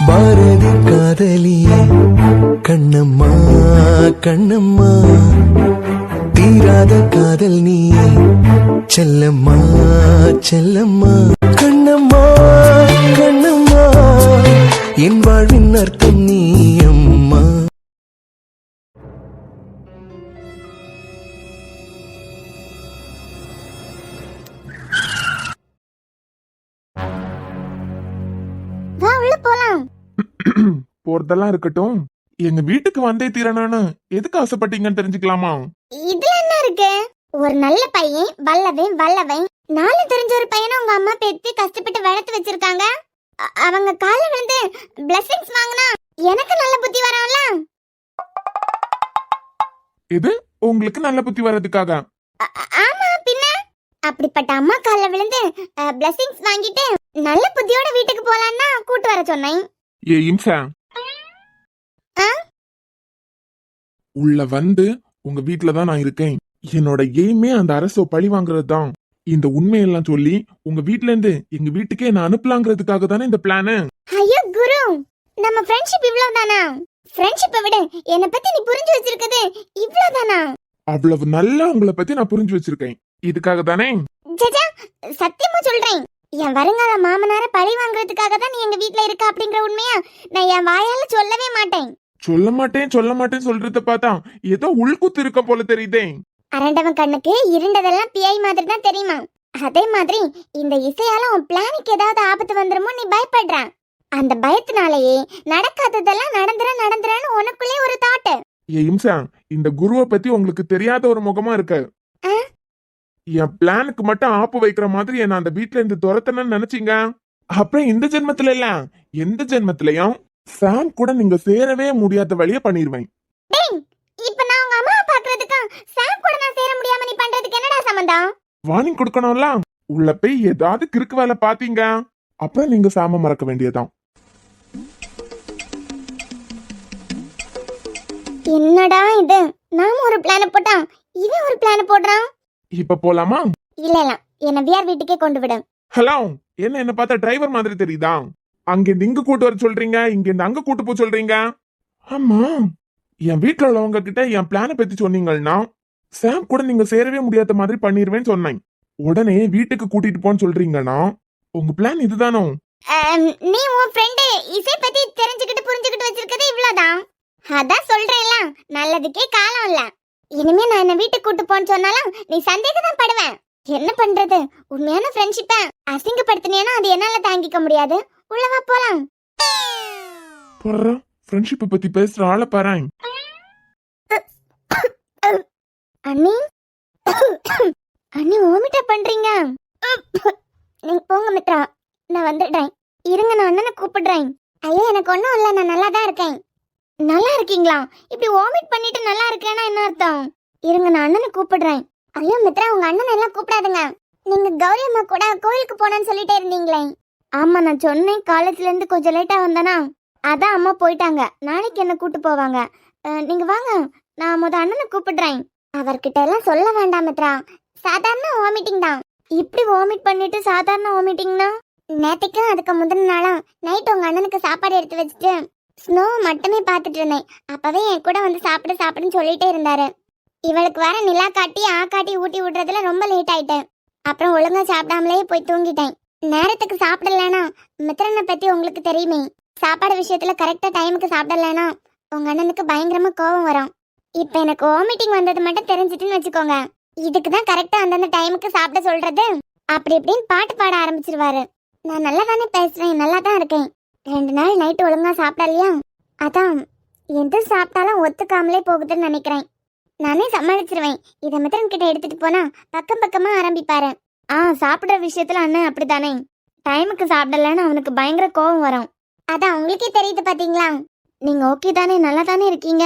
பாரதி காதலியே கண்ணம்மா கண்ணம்மா, தீராத காதல் நீயே செல்லம்மா செல்லம்மா. கண்ணம்மா கண்ணம்மா, என் வாழ்வின் அர்த்தம் நீ அம்மா. போறதெல்லாம் இருக்கட்டும், எங்க வீட்டுக்கு வந்தே தீரனானு எதுக்கு ஆசைப்பட்டீங்கன்னு தெரிஞ்சுக்கலாமா? இதுல என்ன இருக்கு? ஒரு நல்ல பையன், வல்லவன் நாலு தெரிஞ்ச ஒரு பையனை உங்க அம்மா பெத்து கஷ்டப்பட்டு வளர்த்து வச்சிருக்காங்க. அவங்க கால விழுந்து பிளெஸிங்ஸ் வாங்கினா எனக்கு நல்ல புத்தி வரும்ல. இது உங்களுக்கு நல்ல புத்தி வர்றதுக்காக? ஆமா பின்ன. அப்படிப்பட்ட அம்மா கால விழுந்து பிளெஸிங்ஸ் வாங்கிட்டு நல்ல புத்தியோட வீட்டுக்கு போலான்னா கூட்டு வர சொன்னேன். ஏ இம்சா, உள்ள வந்து உங்க வீட்டுலதான் நான் இருக்கேன். என்னோட எய்மே அந்த அரசோ பழி வாங்குறது தான். இந்த உண்மையெல்லாம் சொல்லி உங்க வீட்ல இருந்து எங்க வீட்டுக்கே நான் அனுப்பலாங்கிறதுக்காக தானே இந்த பிளானு. ஐயோ குரு, நம்ம ஃப்ரெண்ட்ஷிப் இவ்வளவுதானா? ஃப்ரெண்ட்ஷிப்பை விட என்னை பத்தி நீ புரிஞ்சு வச்சிருக்கது இவ்வளவுதானா? அவ்வளவு நல்லா உங்களை பத்தி நான் புரிஞ்சு வச்சிருக்கேன். இதுக்காக தானே? ஜஜா, சத்தியமா சொல்றேன், என் வருங்கால மாமனார பழி வாங்குறதுக்காக தான் நீ எங்க வீட்ல இருக்க அப்படிங்கிற உண்மையா நான் என் வாயால சொல்லவே மாட்டேன். சொல்ல மாட்டேன் சொல்றத பார்த்தா ஏதோ உள்குத்து இருக்க போல தெரியுதே. அரண்டவன் கண்ணுக்கு இருண்டதெல்லாம் பியாய் மாதிரி தான் தெரியுமா? அதே மாதிரி இந்த இசையால உன் பிளானுக்கு ஏதாவது ஆபத்து வந்துருமோ நீ பயப்படுற. அந்த பயத்தினாலேயே நடக்காததெல்லாம் நடந்துறன்னு உனக்குள்ளே ஒரு தாட். ஏ இம்சா, இந்த குருவை பத்தி உங்களுக்கு தெரியாத ஒரு முகமா இருக்கு. என் பிளானுக்கு மட்டும் ஆப்பு வைக்கிற மாதிரி என்ன அந்த வீட்டுல இருந்து துரத்தணும்னு நினைச்சீங்க. அப்புறம் இந்த ஜென்மத்துல இல்ல, எந்த ஜென்மத்திலயும் சாம் கூட நீங்க சேரவே முடியாத வழிய பண்ணிருவேன். இப்ப நான் உங்க அம்மா பாக்குறதுக்கு சாம் கூட நான் சேர முடியாம நீ பண்றதுக்கு என்னடா சம்பந்தம்? வார்னிங் கொடுக்கணும்ல. உள்ள போய் ஏதாவது கிறுக்கு வேலை பாத்தீங்க, அப்புறம் நீங்க சாம மறக்க வேண்டியதான். என்னடா இது? நாம ஒரு பிளான் போட்டா இவன் ஒரு பிளான் போடுறான். இப்ப போலாமா? இல்ல என்ன விஆர் வீட்டுக்கே கொண்டு விடு. ஹலோ, என்ன பார்த்தா டிரைவர் மாதிரி தெரியுதா? அங்க இருந்து இங்க கூட்டு வர சொல்றீங்க, இங்க இருந்து அங்க கூட்டு போக சொல்றீங்க. ஆமா, என் வீட்டுல உள்ளவங்க கிட்ட என் பிளான பத்தி சொன்னீங்கன்னா சாம் கூட நீங்க சேரவே முடியாத மாதிரி பண்ணிருவேன்னு சொன்னேன். உடனே வீட்டுக்கு கூட்டிட்டு போன்னு சொல்றீங்கன்னா உங்க பிளான் இதுதானோ? நீ உன் ஃப்ரெண்ட் இசை பத்தி தெரிஞ்சுக்கிட்டு புரிஞ்சுக்கிட்டு வச்சிருக்கதே இவ்வளவுதான். அதான் சொல்றேன்ல, நல்லதுக்கே காலம் இல்ல. இனிமே நான் என்ன வீட்டுக்கு கூட்டு போன்னு சொன்னாலும் நீ சந்தேகம் தான் படுவேன். என்ன பண்றது? உண்மையான ஃப்ரெண்ட்ஷிப்பை அசிங்கப்படுத்தினேன்னா அது என்னால தாங்கிக்க முடியாது. உள்ளவா போலாம். போறா, ஃப்ரெண்ட்ஷிப்பை பத்தி பேசுற ஆளை பாரு. அண்ணி அண்ணி ஓமிட்டா பண்றீங்க. நீங்க போங்க மித்ரா, நான் வந்துடுறேன். இருங்க, நான் அண்ணனை கூப்பிடுறேன். ஐயோ எனக்கு ஒன்றும் இல்லை, நான் நல்லா தான் இருக்கேன். நல்லா இருக்கீங்களா? இப்படி ஓமிட் பண்ணிட்டு நல்லா இருக்கேன்னா என்ன அர்த்தம்? இருங்க, நான் அண்ணனை கூப்பிடுறேன். ஐயோ மித்ரா, உங்க அண்ணனை எல்லாம் கூப்பிடாதுங்க. நீங்க கௌரி அம்மா கூட கோயிலுக்கு போனேன்னு சொல்லிட்டே இருந்தீங்களே. ஆமா, நான் சொன்னேன் காலேஜ்ல இருந்து கொஞ்சம் லேட்டா வந்தனா, அதான் அம்மா போயிட்டாங்க. நாளைக்கு என்ன கூட்டு போவாங்க. நீங்க வாங்க, நான் அண்ணனை கூப்பிடுறேன். அவர்கிட்ட எல்லாம் சொல்ல வேண்டாம் மித்ரா, சாதாரண வாமிட்டிங் தான். இப்படி வாமிட் பண்ணிட்டு சாதாரண வாமிட்டிங்னா? நேற்றுக்கும் அதுக்கு முந்தின நாளும் நைட் உங்க அண்ணனுக்கு சாப்பாடு எடுத்து வச்சுட்டு ஸ்னோ மட்டுமே பார்த்துட்டு இருந்தேன். அப்பவே என் கூட வந்து சாப்பிடுன்னு சொல்லிட்டே இருந்தாரு. இவளுக்கு வர நிலா காட்டி காட்டி ஊட்டி விடுறதுல ரொம்ப லேட் ஆயிட்டேன். அப்புறம் ஒழுங்கா சாப்பிடாமலே போய் தூங்கிட்டேன். நேரத்துக்கு சாப்பிடலனா மித்ரனை பத்தி உங்களுக்கு தெரியுமே, சாப்பாடு விஷயத்துல கரெக்டா டைமுக்கு சாப்பிடலனா உங்க அண்ணனுக்கு பயங்கரமா கோபம் வரும். இப்ப எனக்கு வாமிட்டிங் வந்தது மட்டும் தெரிஞ்சிட்டுன்னு வச்சுக்கோங்க, இதுக்குதான் கரெக்டா அந்தந்த டைமுக்கு சாப்பிட சொல்றது. அப்படி இப்படின்னு பாட்டு பாட ஆரம்பிச்சிருவாரு. நான் நல்லா தானே பேசுறேன், நல்லா தான் இருக்கேன். 2 நாள் நைட்டு ஒழுங்கா சாப்பிடலையா, அதான் எது சாப்பிட்டாலும் ஒத்துக்காமலே போகுதுன்னு நினைக்கிறேன். நானே சமாளிச்சிருவேன். இதை மித்ரன் கிட்ட எடுத்துட்டு போனா பக்கமா ஆரம்பிப்பாரு. சாப்பிடுற விஷயத்துல அண்ணன் அப்படித்தானே, டைமுக்கு சாப்பிடலன்னு அவனுக்கு பயங்கர கோபம் வரும். அதான் உங்களுக்கே தெரியுது பாத்தீங்களா. நீங்க ஓகே தானே, நல்லா தானே இருக்கீங்க?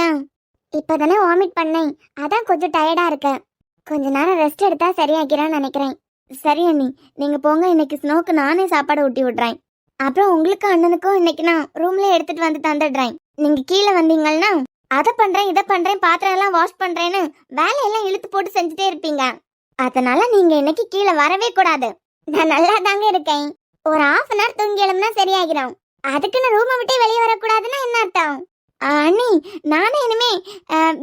இப்பதானே வாமிட் பண்ணேன், அதான் கொஞ்சம் டயர்டா இருக்கேன். கொஞ்ச நேரம் ரெஸ்ட் எடுத்தா சரியாக்கிறான்னு நினைக்கிறேன். சரி அண்ணி, நீங்க போங்க. இன்னைக்கு ஸ்னோக்கு நானே சாப்பாடு ஊட்டி விடுறேன். அப்புறம் உங்களுக்கு அண்ணனுக்கும் இன்னைக்கு நான் ரூம்ல எடுத்துட்டு வந்து தந்துடுறேன். நீங்க கீழே வந்தீங்கன்னா அதை பண்றேன் இதை பண்றேன் பாத்திரம் எல்லாம் வாஷ் பண்றேன்னு வேலையெல்லாம் இழுத்து போட்டு செஞ்சுட்டே இருப்பீங்க. அதனால நீங்க இன்னைக்கு கீழே வரவே கூடாது. நான் நல்லா தாங்க இருக்கேன். ஒரு 1/2 hour தூங்கி எழும்னா சரியாகிடும். அதுக்குன்னு ரூமை விட்டே வெளியே வரக்கூடாதுன்னா என்ன அர்த்தம்? அண்ணி, நானே இனிமே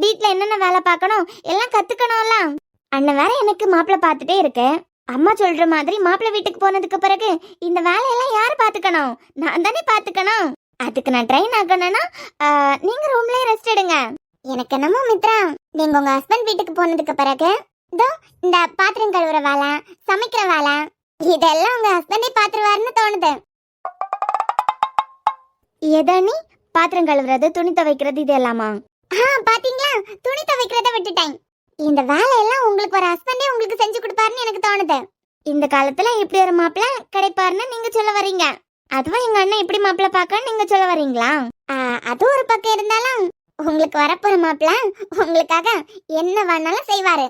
வீட்ல என்னென்ன வேலை பார்க்கணும் எல்லாம் கத்துக்கணும்ல. அண்ணன் வேற எனக்கு மாப்பிள்ளை பார்த்துட்டே இருக்கு. அம்மா சொல்ற மாதிரி மாப்பிள்ளை வீட்டுக்கு போனதுக்கு பிறகு இந்த வேலையெல்லாம் யாரு பாத்துக்கணும்? நான் தானே பாத்துக்கணும். அதுக்கு நான் ட்ரெயின் ஆகணும்னா நீங்க ரூம்லயே ரெஸ்ட் எடுங்க. எனக்கு என்னமோ மித்ரா, நீங்க உங்க ஹஸ்பண்ட் வீட்டுக்கு போனதுக்கு பிறகு இந்த பாத்திரம் கழுவுற வேலை, சமைக்கிற வேலை இதெல்லாம் உங்க ஹஸ்பண்டே பாத்துருவாருன்னு தோணுது. எதனி பாத்திரம் கழுவுறது, துணி துவைக்கிறது இது எல்லாமா? பாத்தீங்களா, துணி துவைக்கிறத விட்டுட்டேன். இந்த வேலையெல்லாம் உங்களுக்கு ஒரு ஹஸ்பண்டே உங்களுக்கு செஞ்சு கொடுப்பாருன்னு எனக்கு தோணுது. இந்த காலத்துல இப்படி ஒரு மாப்பிள்ளை கிடைப்பாருன்னு நீங்க சொல்ல வர்றீங்க. அதுவும் எங்க அண்ணன் இப்படி மாப்பிள்ளை பார்க்க நீங்க சொல்ல வர்றீங்களா? அது ஒரு பக்கம் இருந்தாலும் உங்களுக்கு வரப்போற மாப்பிள்ளை உங்களுக்காக என்ன வேணாலும் செய்வாரு.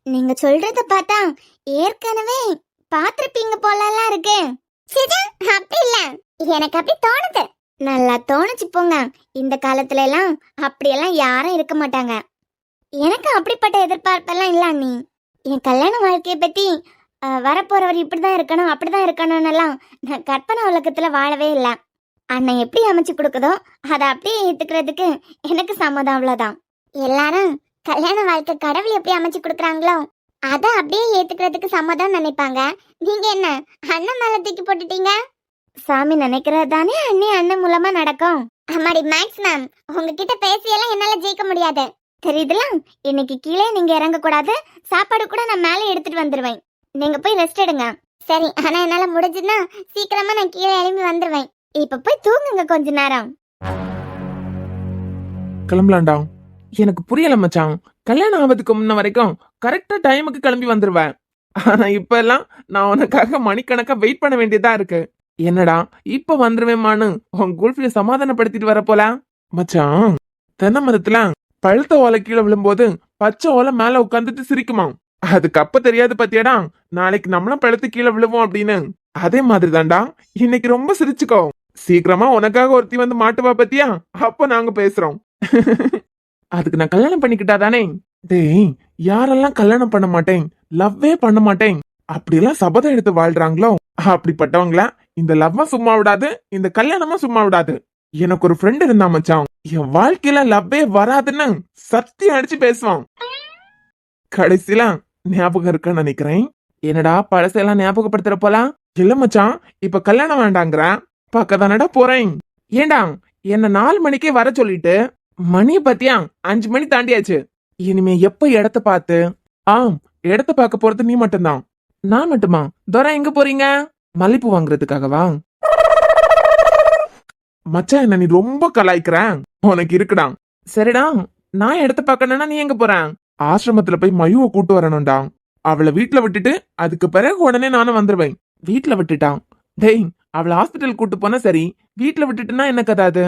நீங்க சொல்றத பார்த்தா ஏற்கனவே பாத்திருப்பீங்க போலலாம் இருக்கு. அப்படி இல்ல, எனக்கு அப்படி தோணுது. நல்லா தோணுச்சு போங்க. இந்த காலத்துல எல்லாம் அப்படியெல்லாம் யாரும் இருக்க மாட்டாங்க. எனக்கு அப்படிப்பட்ட எதிர்பார்ப்பெல்லாம் இல்ல அண்ணி. என் கல்யாண வாழ்க்கையை பத்தி வரப்போறவர் இப்படிதான் இருக்கணும் அப்படிதான் இருக்கணும்னெல்லாம் நான் கற்பனை உலகத்துல வாழவே இல்லை. அண்ணன் எப்படி அமைச்சு கொடுக்குதோ அதை அப்படியே ஏத்துக்கிறதுக்கு எனக்கு சம்மதம், அவ்வளவுதான். எல்லாரும் கல்யாண வாழ்க்கை கடவுள் எப்படி அமைச்சு கொடுக்குறாங்களோ அதை அப்படியே ஏத்துக்கிறதுக்கு சம்மதம் நினைப்பாங்க. நீங்க என்ன அண்ணன் மேல தூக்கி போட்டுட்டீங்க? சாமி நினைக்கிறது தானே அண்ணி அண்ணன் மூலமா நடக்கும். அம்மாடி மேக்ஸ் மேம், உங்ககிட்ட பேசியெல்லாம் என்னால ஜெயிக்க முடியாது தெரியுதுல. இன்னைக்கு கீழே நீங்க இறங்க கூடாது. சாப்பாடு கூட நான் மேலே எடுத்துட்டு வந்துருவேன். நீங்க போய் ரெஸ்ட் எடுங்க. சரி, ஆனா என்னால முடிஞ்சுன்னா சீக்கிரமா நான் கீழே எழும்பி வந்துருவேன். இப்ப போய் தூங்குங்க கொஞ்ச நேரம். கிளம்பலாண்டா. எனக்கு புரியல மச்சான். கல்யாணம் ஆவதுக்கு முன்ன வரைக்கும் கரெக்டா டைமுக்கு கிளம்பி வந்துருவேன். ஆனா இப்ப எல்லாம் நான் உனக்காக மணிக்கணக்கா வெயிட் பண்ண வேண்டியதா இருக்கு. என்னடா இப்ப வந்துருவேமான்னு உன் குல்ஃபிய சமாதானப்படுத்திட்டு வர போல. மச்சான், தென்னை மரத்துல பழுத்த ஓலை கீழே விழும்போது பச்சை ஓலை மேல உட்காந்துட்டு சிரிக்குமா? அதுக்கு அப்ப தெரியாது பத்தியாடா நாளைக்கு நம்மளும் பழுத்து கீழே விழுவோம் அப்படின்னு. அதே மாதிரி தான்டா இன்னைக்கு ரொம்ப சிரிச்சுக்கோ. சீக்கிரமா உனக்காக ஒருத்தி வந்து மாட்டுவா பத்தியா? அப்ப நாங்க பேசுறோம். அதுக்கு நான் கல்யாணம் பண்ணிக்கிட்டா தானே? டேய், யாரெல்லாம் கல்யாணம் பண்ண மாட்டேன், லவ்வே பண்ண மாட்டேன் அப்படியெல்லாம் சபதம் எடுத்து வாழ்றாங்களோ அப்படிப்பட்டவங்கள இந்த லவ்வா சும்மா விடாது, இந்த கல்யாணமும் சும்மா விடாது. எனக்கு ஒரு ஃப்ரெண்ட் இருந்தா மச்சான், என் வாழ்க்கையில லவ்வே வராதுன்னு சத்தியம் அடிச்சு பேசுவான். கடைசியில ஞாபகம் இருக்குன்னு நினைக்கிறேன். என்னடா பழசெல்லாம் ஞாபகப்படுத்துற போலாம்? இல்ல மச்சான், இப்ப கல்யாணம் வேண்டாங்கிற பக்கத்தானடா போறேன். ஏண்டா என்ன 4 மணிக்கே வர சொல்லிட்டு மணி பத்தியா 5 மணி தாண்டியாச்சு. இனிமே எப்ப இடத்த பார்த்து இடத்த பார்க்க போறது நீ மட்டும்தான். நான் மட்டுமா? தோரா எங்க போறீங்க? மல்லிப்பூ வாங்குறதுக்காகவா? மச்சான், என்ன நீ ரொம்ப கலாய்க்கிற. உனக்கு இருக்குடா. சரிடா, நான் இடத்த பார்க்கணும்னா நீ எங்க போற? ஆசிரமத்துல போய் மயுவை கூட்டு வரணும்டா. அவளை வீட்டுல விட்டுட்டு அதுக்கு பிறகு உடனே நானும் வந்துருவேன். வீட்டுல விட்டுட்டான்? டேய், அவளை ஹாஸ்பிட்டல் கூட்டு போனா சரி, வீட்டுல விட்டுட்டுனா என்ன கதை அது?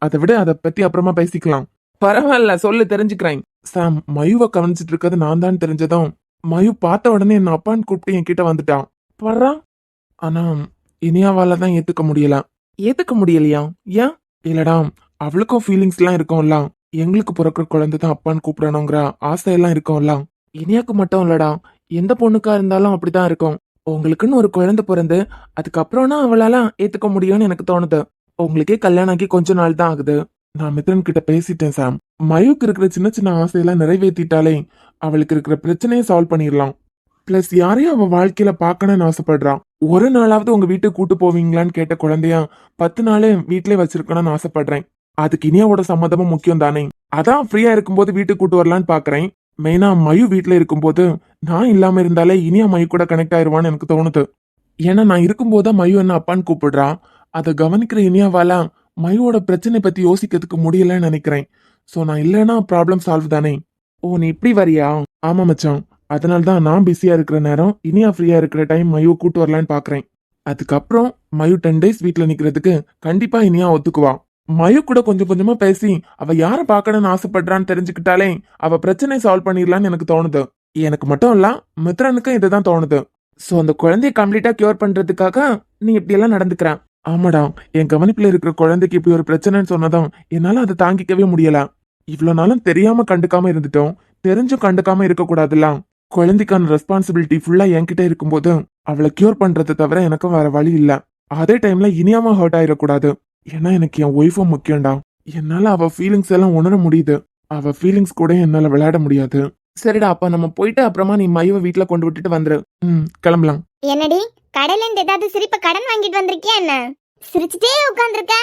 அதை விட அதை பத்தி அப்புறமா பேசிக்கலாம். பரவாயில்ல, சொல்லு, தெரிஞ்சுக்கிறேன். சாம், மயுவை கவனிச்சிட்டு இருக்கிறது நான் தான் தெரிஞ்சதும் மயு பார்த்த உடனே என்ன அப்பான்னு கூப்பிட்டு என்கிட்ட வந்துட்டான். வர்றான். ஆனா இனியாவால தான் ஏத்துக்க முடியல. ஏத்துக்க முடியலையா? ஏன்? இல்லடா, அவளுக்கும் ஃபீலிங்ஸ் எல்லாம் இருக்கும்ல. எங்களுக்கு பிறக்கிற குழந்தை தான் அப்பான்னு கூப்பிடணுங்கிற ஆசையெல்லாம் இருக்கும்ல. இனியாக்கு மட்டும் இல்லடா, எந்த பொண்ணுக்கா இருந்தாலும் அப்படிதான் இருக்கும். உங்களுக்குன்னு ஒரு குழந்தை பிறந்து அதுக்கப்புறம்னா அவளால ஏத்துக்க முடியும்னு எனக்கு தோணுது. உங்களுக்கே கல்யாணம் ஆகி கொஞ்ச நாள் தான் ஆகுது. நான் மித்ரன் கிட்ட பேசிட்டேன் சாம். மயுக்கு இருக்கிற சின்ன சின்ன ஆசையெல்லாம் நிறைவேற்றிட்டாலே அவளுக்கு இருக்கிற பிரச்சனையை சால்வ் பண்ணிடலாம். பிளஸ் யாரையும் அவ வாழ்க்கையில பாக்கணும்னு ஆசைப்படுறான். ஒரு நாளாவது உங்க வீட்டுக்கு கூட்டு போவீங்களான்னு கேட்ட குழந்தையா 10 நாள் வீட்லயே வச்சிருக்கணும்னு ஆசைப்படுறேன். அதுக்கு இனியாவோட சம்மதமும் முக்கியம் தானே. அதான் ஃப்ரீயா இருக்கும்போது வீட்டுக்கு கூட்டு வரலான்னு பாக்குறேன். மெயினா மயு வீட்டுல இருக்கும்போது நான் இல்லாம இருந்தாலே இனியா மயு கூட கனெக்ட் ஆயிருவான்னு எனக்கு தோணுது. ஏன்னா நான் இருக்கும்போது மயு என்ன அப்பான்னு கூப்பிடுறா. அதை கவனிக்கிற இனியாவால மயுவோட பிரச்சனை பத்தி யோசிக்கிறதுக்கு முடியலன்னு நினைக்கிறேன். சோ நான் இல்லைன்னா ப்ராப்ளம் சால்வ் தானே. ஓ, நீ இப்படி வரியா? ஆமா மச்சான், அதனால்தான் நான் பிஸியா இருக்கிற நேரம் இனியா ஃப்ரீயா இருக்கிற டைம் மயு கூட்டு வரலான்னு பாக்குறேன். அதுக்கப்புறம் மயு 10 days வீட்டுல நிக்கிறதுக்கு கண்டிப்பா இனியா ஒத்துக்குவா. மயு கூட கொஞ்சம் கொஞ்சமா பேசி அவ யார பாக்கணும்னு ஆசைப்படுறான்னு தெரிஞ்சுக்கிட்டாலே அவ பிரச்சனை சால்வ் பண்ணிடலான்னு எனக்கு தோணுது. எனக்கு மட்டும் இல்ல, மித்ரனுக்கும் இதுதான் தோணுது. சோ அந்த குழந்தைய கம்ப்ளீட்டா கியூர் பண்றதுக்காக நீ இப்படி எல்லாம் நடந்துக்கிற. ஆமாடா, என் கவனிப்புல இருக்கிற குழந்தைக்கு இப்படி ஒரு பிரச்சனைன்னு சொன்னதும் என்னால அதை தாங்கிக்கவே முடியல. இவ்வளவு நாளும் தெரியாம கண்டுக்காம இருந்துட்டோம், தெரிஞ்சும் கண்டுக்காம இருக்க கூடாதுல்ல. குழந்தைக்கான ரெஸ்பான்சிபிலிட்டி ஃபுல்லா என்கிட்ட இருக்கும்போது அவளை கியூர் பண்றதை தவிர எனக்கும் வேற வழி இல்ல. அதே டைம்ல இனியாம ஹர்ட் ஆயிடக்கூடாது. ஏன்னா எனக்கு என் ஒய்ஃபும் முக்கியம்டா. என்னால அவ ஃபீலிங்ஸ் எல்லாம் உணர முடியுது. அவ ஃபீலிங்ஸ் கூட என்னால விளையாட முடியாது. சரிடா, அப்ப நம்ம போயிட்டு அப்புறமா நீ மையவை வீட்டுல கொண்டு விட்டுட்டு வந்துரு. கிளம்பலாம். என்னடி கடையில இருந்து ஏதாவது சிரிப்ப கடன் வாங்கிட்டு வந்திருக்கியா என்ன? சிரிச்சுட்டே உட்கார்ந்திருக்க.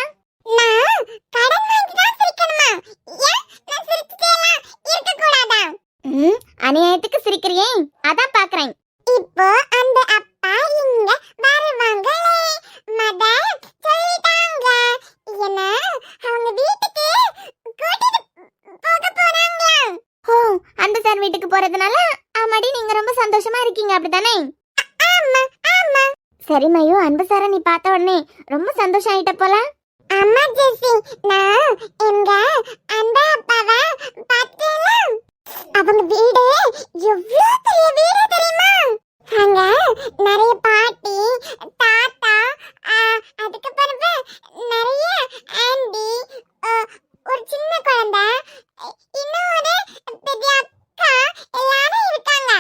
நான் கடன் வாங்கி தான் சிரிக்கணுமா? ஏன் நான் சிரிச்சுட்டே எல்லாம் இருக்க கூடாதா? அநியாயத்துக்கு சிரிக்கிறியே, அதான் பாக்குறேன். இப்போ அந்த அப்பா இங்க வருவாங்களே, மதர் சொல்லிட்டாங்க என்ன அவங்க வீட்டுக்கு கூட்டிட்டு போக போறாங்களா? ஓ, அந்த சார் வீட்டுக்கு போறதுனால ஆமாடி நீங்க ரொம்ப சந்தோஷமா இருக்கீங்க அப்படிதானே? ஆமா ஆமா. சரி மயு, அன்பு சார நீ பார்த்த உடனே ரொம்ப சந்தோஷம் ஆயிட்ட போல. அம்மா ஜெசி, நான் எங்க அந்த அப்பாவை பார்த்தேன்ல, அவங்க வீடு எவ்வளவு பெரிய வீடு தெரியுமா? அங்க நிறைய பாட்டி தாத்தா, அதுக்கு பிறகு நிறைய ஆண்டி, ஒரு சின்ன குழந்தை, இன்னொரு பெரிய அக்கா எல்லாரும் இருக்காங்க.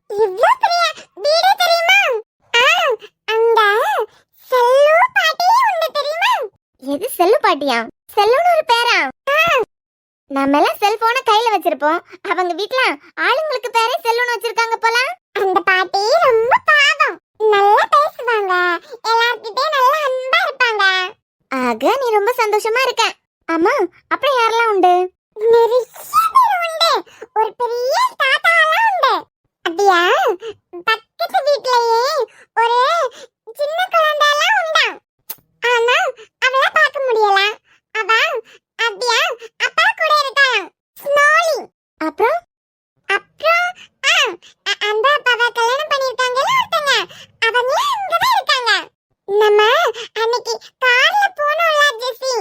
இவ்ளோ பெரிய வீடு தெரியுமா? அங்க செல்லு பாட்டி உண்டு தெரியுமா? எது செல்லு பாட்டியா? செல்லுன்னு ஒரு பேரா? நம்ம எல்லாம் செல்போனை கையில வச்சிருப்போம், அவங்க வீட்ல ஆளுங்களுக்கு பேரே செல்லுன்னு வச்சிருக்காங்க போல. அந்த பாட்டி ரொம்ப பாவம், நல்லா பேசுவாங்க, எல்லார்கிட்டயும் நல்லா அன்பா இருப்பாங்க. ஆக நீ ரொம்ப சந்தோஷமா இருக்க. ஆமா, அப்புறம் யாரெல்லாம் உண்டு? நிறைய பேர் உண்டு, ஒரு பெரிய தாத்தா எல்லாம் உண்டு. அப்படியா? பக்கத்து வீட்லயே ஒரு சின்ன குழந்தை எல்லாம் உண்டா? ஆனா அவள பார்க்க முடியல. அவ அப்படியா அப்பா கூட இருக்காளாம், ஸ்னோலி. அப்புறம் அப்புறம் அந்த அப்பாவை கல்யாணம் பண்ணிருக்காங்கல ஒருத்தங்க, அவங்க இங்கதான் இருக்காங்க. நம்ம அன்னைக்கு கார்ல போனோம்ல ஜெசி,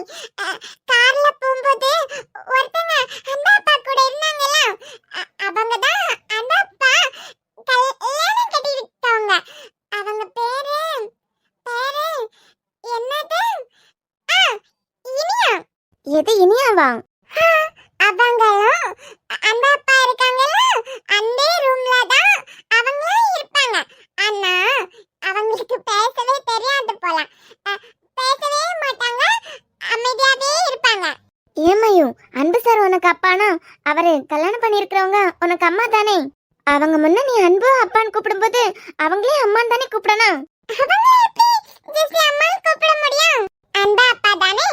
கார்ல போகும்போது ஒருத்தங்க அந்த அப்பா கூட இருந்தாங்கல, அவங்க தான் அந்த அப்பா கல்யாணம் கட்டிருக்காங்க. அவங்க பேரு என்னது? இனியா. எது இனியாவா? அவங்களும் அந்த அப்பா இருக்காங்கல்ல, அந்த ரூம்ல தான் அவங்களும் இருப்பாங்க. ஆனா அவங்களுக்கு பேசவே தெரியாது போல, பேசவே மாட்டாங்க, அமைதியாவே இருப்பாங்க. ஏமையும் அன்பு சார் உனக்கு அப்பானா அவரு கல்யாணம் பண்ணிருக்கிறவங்க உனக்கு அம்மா தானே? அவங்க முன்ன நீ அன்பு அப்பான்னு கூப்பிடும்போது அவங்களே அம்மான்னு தானே கூப்பிடணும். அவங்க எப்படி ஜெசி அம்மான்னு கூப்பிட முடியும்? அன்பு அப்பா தானே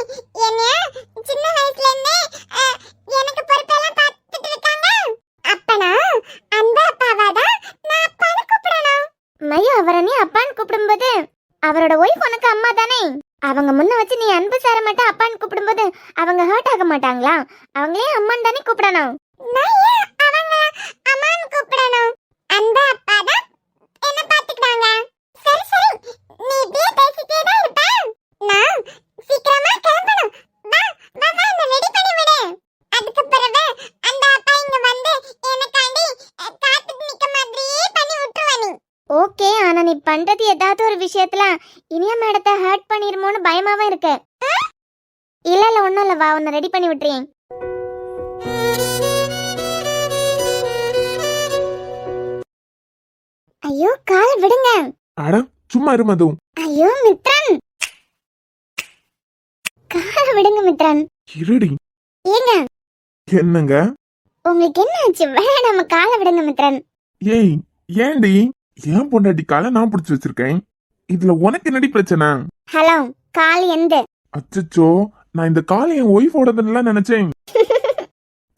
என்னைய சின்ன வயசுல இருந்தே எனக்கு பொறுப்பெல்லாம் பார்த்துட்டு இருக்காங்க. அப்பனா அன்பு அப்பாவா தான் நான் அப்பான்னு கூப்பிடணும். மயு, அவரை நீ அப்பான்னு கூப்பிடும்போது அவரோட ஒய்ஃப் உனக்கு அம்மா தானே? அவங்க முன்ன வச்சு நீ அன்பு சார மட்டும் அப்பான்னு கூப்பிடும்போது அவங்க ஹர்ட் ஆக மாட்டாங்களா? அவங்களே அம்மான்னு தானே கூப்பிடணும். நான் ஏன் அவங்க அம்மான்னு கூப்பிடணும்? அன்பு அப்பா தான் என்ன பாத்துக்கிறாங்க. சரி சரி, நீ இப்படியே பேசிட்டே தான் இருப்ப. நான் சீக்கிரமா கிளம்பணும். வா வா வா, என்ன ரெடி பண்ணி விடு. அதுக்கு பிறகு அந்த அப்பா இங்க வந்து எனக்காண்டி காத்துட்டு நிக்க மாதிரியே பண்ணி விட்டுருவா நீ. ஓகே, ஆனா நீ பண்றது ஏதாவது ஒரு விஷயத்துல இனியா மேடத்தை ஹர்ட் பண்ணிருமோன்னு பயமாவும் இருக்கு. இல்ல இல்ல ஒண்ணும் இல்ல, வா உன்னை ரெடி பண்ணி விட்டுறேன். ஐயோ கால் விடுங்க. அட சும்மா இரு மது. ஐயோ மித்ரன், கால விடுங்க மித்ரன். இருடி. ஏங்க என்னங்க? உங்களுக்கு என்ன ஆச்சு? வேணாம கால விடுங்க மித்ரன். ஏய், ஏண்டி? ஏன் பொண்டாட்டி காலை நான் பிடிச்சு வச்சிருக்கேன், இதுல உனக்கு என்னடி பிரச்சனை? ஹலோ, கால் எந்த? அச்சச்சோ, நான் இந்த காலை என் ஒய்ஃபோடதுன்னு நினைச்சேன்.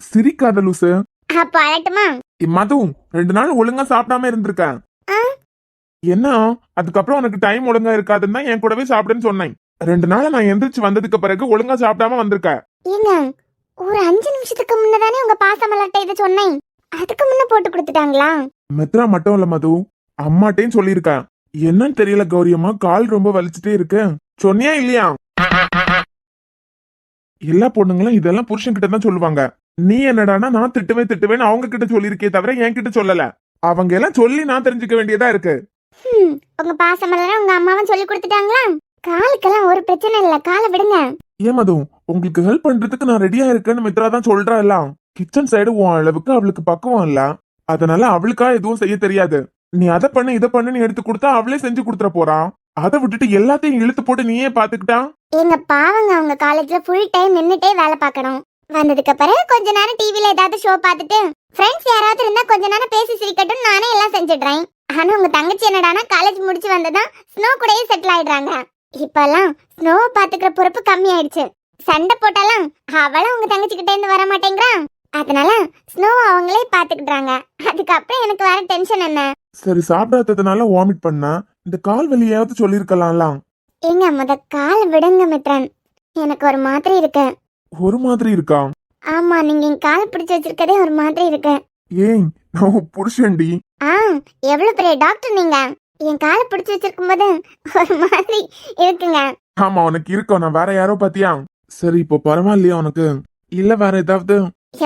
சிரிக்காத லூசு. அப்ப அழட்டுமா? மது, 2 நாள் ஒழுங்கா சாப்பிடாம இருந்திருக்க. என்ன அதுக்கப்புறம் உனக்கு டைம் ஒழுங்கா இருக்காதுன்னா என் கூடவே சாப்பிடுன்னு சொன்னேன். 2 நாள் நான் எந்திரிச்சு வந்ததுக்கு பிறகு ஒழுங்கா சாப்பிடாம வந்திருக்க. ஏங்க, ஒரு 5 நிமிஷத்துக்கு முன்னதானே உங்க பாசமலர்ட்ட இதை சொன்னேன், அதுக்கு முன்ன போட்டு கொடுத்துட்டாங்களா? மித்ரா மட்டும் இல்ல மது, அம்மாட்டையும் சொல்லியிருக்க. என்னன்னு தெரியல கௌரி அம்மா, கால் ரொம்ப வலிச்சுட்டே இருக்கு. சொன்னியா இல்லையா? எல்லா பொண்ணுங்களும் இதெல்லாம் புருஷன் கிட்ட தான் சொல்லுவாங்க. நீ என்னடானா நான் திட்டுவேன்னு அவங்க கிட்ட சொல்லியிருக்கே தவிர என் கிட்ட சொல்லல. அவங்க எல்லாம் சொல்லி நான் தெரிஞ்சுக்க வேண்டியதா இருக்கு. உங்க பாசமலர உங்க அம்மாவும் சொல்லி கொடுத்துட்டாங்களா? காலுக்கெல்லாம் ஒரு பிரச்சனை இல்ல, காலை விடுங்க. ஏன் மது, உங்களுக்கு ஹெல்ப் பண்றதுக்கு நான் ரெடியா இருக்கேன்னு மித்ரா தான் சொல்றா. எல்லாம் கிச்சன் சைடு உன் அளவுக்கு அவளுக்கு பக்குவம் இல்ல, அதனால அவளுக்கா எதுவும் செய்ய தெரியாது. நீ அதை பண்ணு இதை பண்ணுன்னு எடுத்து கொடுத்தா அவளே செஞ்சு கொடுத்துற போறா. அதை விட்டுட்டு எல்லாத்தையும் இழுத்து போட்டு நீயே பாத்துக்கிட்டா? எங்க பாவங்க அவங்க காலேஜ்ல ஃபுல் டைம் நின்னுட்டே வேலை பார்க்கணும். வந்ததுக்கு பிறகு கொஞ்ச நேரம் டிவில ஏதாவது ஷோ பார்த்துட்டு ஃப்ரெண்ட்ஸ் யாராவது இருந்தா கொஞ்ச நேரம் பேசி சிரிக்கட்டும் நானே எல்லாம் செஞ்சிடுறேன். ஆனா உங்க தங்கச்சி என்னடானா காலேஜ் முடிச்சு வந்ததான் ஸ்னோ கூடயே செட்டில் ஆயிடுறாங்க. இப்பெல்லாம் ஸ்னோவை பாத்துக்கிற பொறுப்பு கம்மி ஆயிடுச்சு. சண்டை போட்டாலும் அவளும் உங்க தங்கச்சி கிட்ட இருந்து வர மாட்டேங்கிறான். அதனால ஸ்னோவை அவங்களே பாத்துக்கிட்டாங்க. அதுக்கப்புறம் எனக்கு வேற டென்ஷன் என்ன. சரி, சாப்பிடாததுனால வாமிட் பண்ணா இந்த கால் வலியாவது சொல்லிருக்கலாம்ல. எங்க காலை விடுங்க மித்ரன், எனக்கு ஒரு மாதிரி இருக்கு. ஒரு மாதிரி இருக்கா? ஆமா, நீங்க என் காலை பிடிச்சு வச்சிருக்கதே ஒரு மாதிரி இருக்கு. ஏன், நான் புருஷன்டி. எவ்வளவு பெரிய டாக்டர் நீங்க, என் காலை பிடிச்சு வச்சிருக்கும் போது ஒரு மாதிரி இருக்குங்க. ஆமா, உனக்கு இருக்கோ? நான் வேற யாரோ பாத்தியா? சரி, இப்போ பரவாயில்லையா உனக்கு? இல்ல வேற ஏதாவது?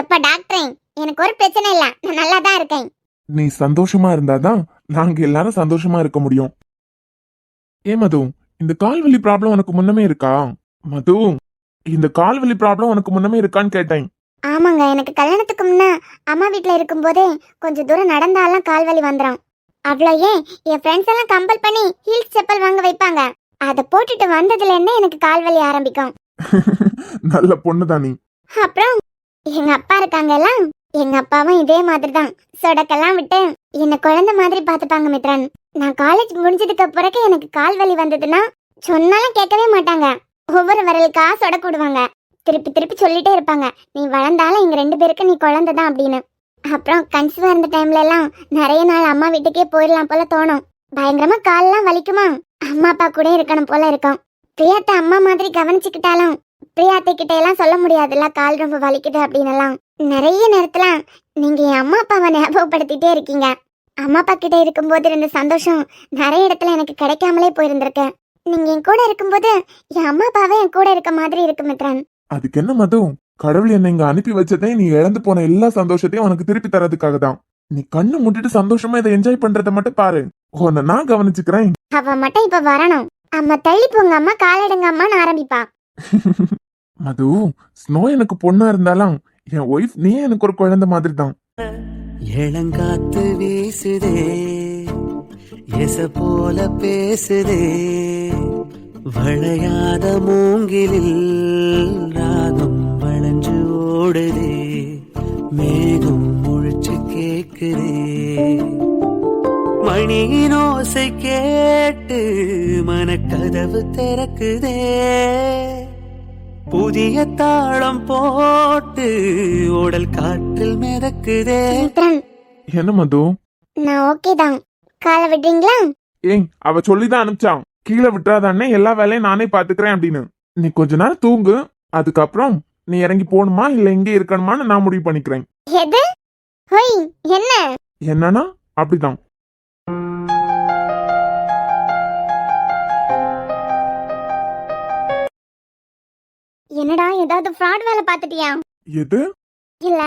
எப்ப டாக்டரே, எனக்கு ஒரு பிரச்சனை இல்ல, நான் நல்லா தான் இருக்கேன். நீ சந்தோஷமா இருந்தாதான் நாங்க எல்லாரும் சந்தோஷமா இருக்க முடியும். ஏ மது, இந்த கால்வலி ப்ராப்ளம் உனக்கு முன்னமே இருக்கா? மது, இந்த கால்வலி ப்ராப்ளம் உனக்கு முன்னமே இருக்கான்னு கேட்டேன். ஆமாங்க, எனக்கு கல்யாணத்துக்கு முன்ன அம்மா வீட்ல இருக்கும்போதே கொஞ்சம் தூரம் நடந்தாலாம் கால்வலி வந்துடும். அவ்வளோ ஏன் என் ஃப்ரெண்ட்ஸ் எல்லாம் கம்பல் பண்ணி ஹீல்ஸ் செப்பல் வாங்க வைப்பாங்க. அதை போட்டுட்டு வந்ததுல இருந்தே எனக்கு கால்வலி ஆரம்பிக்கும். நல்ல பொண்ணுதான் நீ. அப்புறம் எங்க அப்பா இருக்காங்கல்ல, எங்க அப்பாவும் இதே மாதிரி தான் சொடக்கெல்லாம் விட்டு என்ன குழந்தை மாதிரி பாத்துப்பாங்க மித்ரன். நான் காலேஜ் முடிஞ்சதுக்கு பிறகு எனக்கு கால் வலி வந்ததுன்னா சொன்னாலும் கேட்கவே மாட்டாங்க. ஒவ்வொரு விரலுக்கா சொடக்கூடுவாங்க. திருப்பி திருப்பி சொல்லிட்டே இருப்பாங்க, நீ வளர்ந்தாலும் எங்க 2 பேருக்கு நீ குழந்தை தான் அப்படின்னு. அப்புறம் கன்சீவா இருந்த டைம்ல எல்லாம் நிறைய நாள் அம்மா வீட்டுக்கே போயிடலாம் போல தோணும். பயங்கரமா கால்லாம் வலிக்குமா, அம்மா அப்பா கூட இருக்கணும் போல இருக்கும். பிரியாத்தை அம்மா மாதிரி கவனிச்சுக்கிட்டாலும் பிரியாத்தை கிட்ட எல்லாம் சொல்ல முடியாதுல்ல கால் ரொம்ப வலிக்குது அப்படின்னு எல்லாம். நிறைய நேரத்துல நீங்க என் அம்மா அப்பாவை ஞாபகப்படுத்திட்டே இருக்கீங்க. அம்மா அப்பா கிட்ட இருக்கும்போது இருந்த சந்தோஷம் நிறைய இடத்துல எனக்கு கிடைக்காமலே போயிருந்திருக்கு. நீங்க என் கூட இருக்கும்போது என் அம்மா அப்பாவே என் கூட இருக்க மாதிரி இருக்கு மித்ரன். அதுக்கு என்ன மது, கடவுள் என்னை இங்க அனுப்பி வச்சதே நீ இழந்து போன எல்லா சந்தோஷத்தையும் உனக்கு திருப்பி தரதுக்காக தான். நீ கண்ணு மூடிட்டு சந்தோஷமா இதை என்ஜாய் பண்றத மட்டும் பாரு, உன்னை நான் கவனிச்சுக்கிறேன். அவ மட்டும் இப்ப வரணும். அம்மா தள்ளி போங்க அம்மா, காலெடுங்க அம்மான்னு ஆரம்பிப்பா. மது, ஸ்னோ எனக்கு பொண்ணா இருந்தாலும் என் ஒய்ஃப் நீ எனக்கு ஒரு குழந்தை மாதிரி தான். இளங்காத்து வீசுதே, எச போல பேசுதே, வளையாத மூங்கிலில் ராகம் வளைஞ்சு ஓடுதே, மேகம் முழிச்சு கேக்குதே, மணியின் ஓசை கேட்டு மனக்கதவு திறக்குதே, புதிய தாளம் போட்டு உடல் காற்றில் மிதக்குதே. மித்ரன், என்ன மது? நான் ஓகே தான், காலை விடுறீங்களா? ஏய், அவ சொல்லிதான் அனுப்பிச்சான், கீழே விட்டுறாதானே எல்லா வேலையும் நானே பாத்துக்கிறேன் அப்படின்னு. நீ கொஞ்ச நேரம் தூங்கு, அதுக்கப்புறம் நீ இறங்கி போகணுமா இல்ல இங்கே இருக்கணுமான்னு நான் முடிவு பண்ணிக்கிறேன். எது? ஹோய், என்ன? என்னன்னா அப்படிதான். என்னடா ஏதாவது ஃப்ராட் வேலை பார்த்துட்டியா? எது? இல்ல,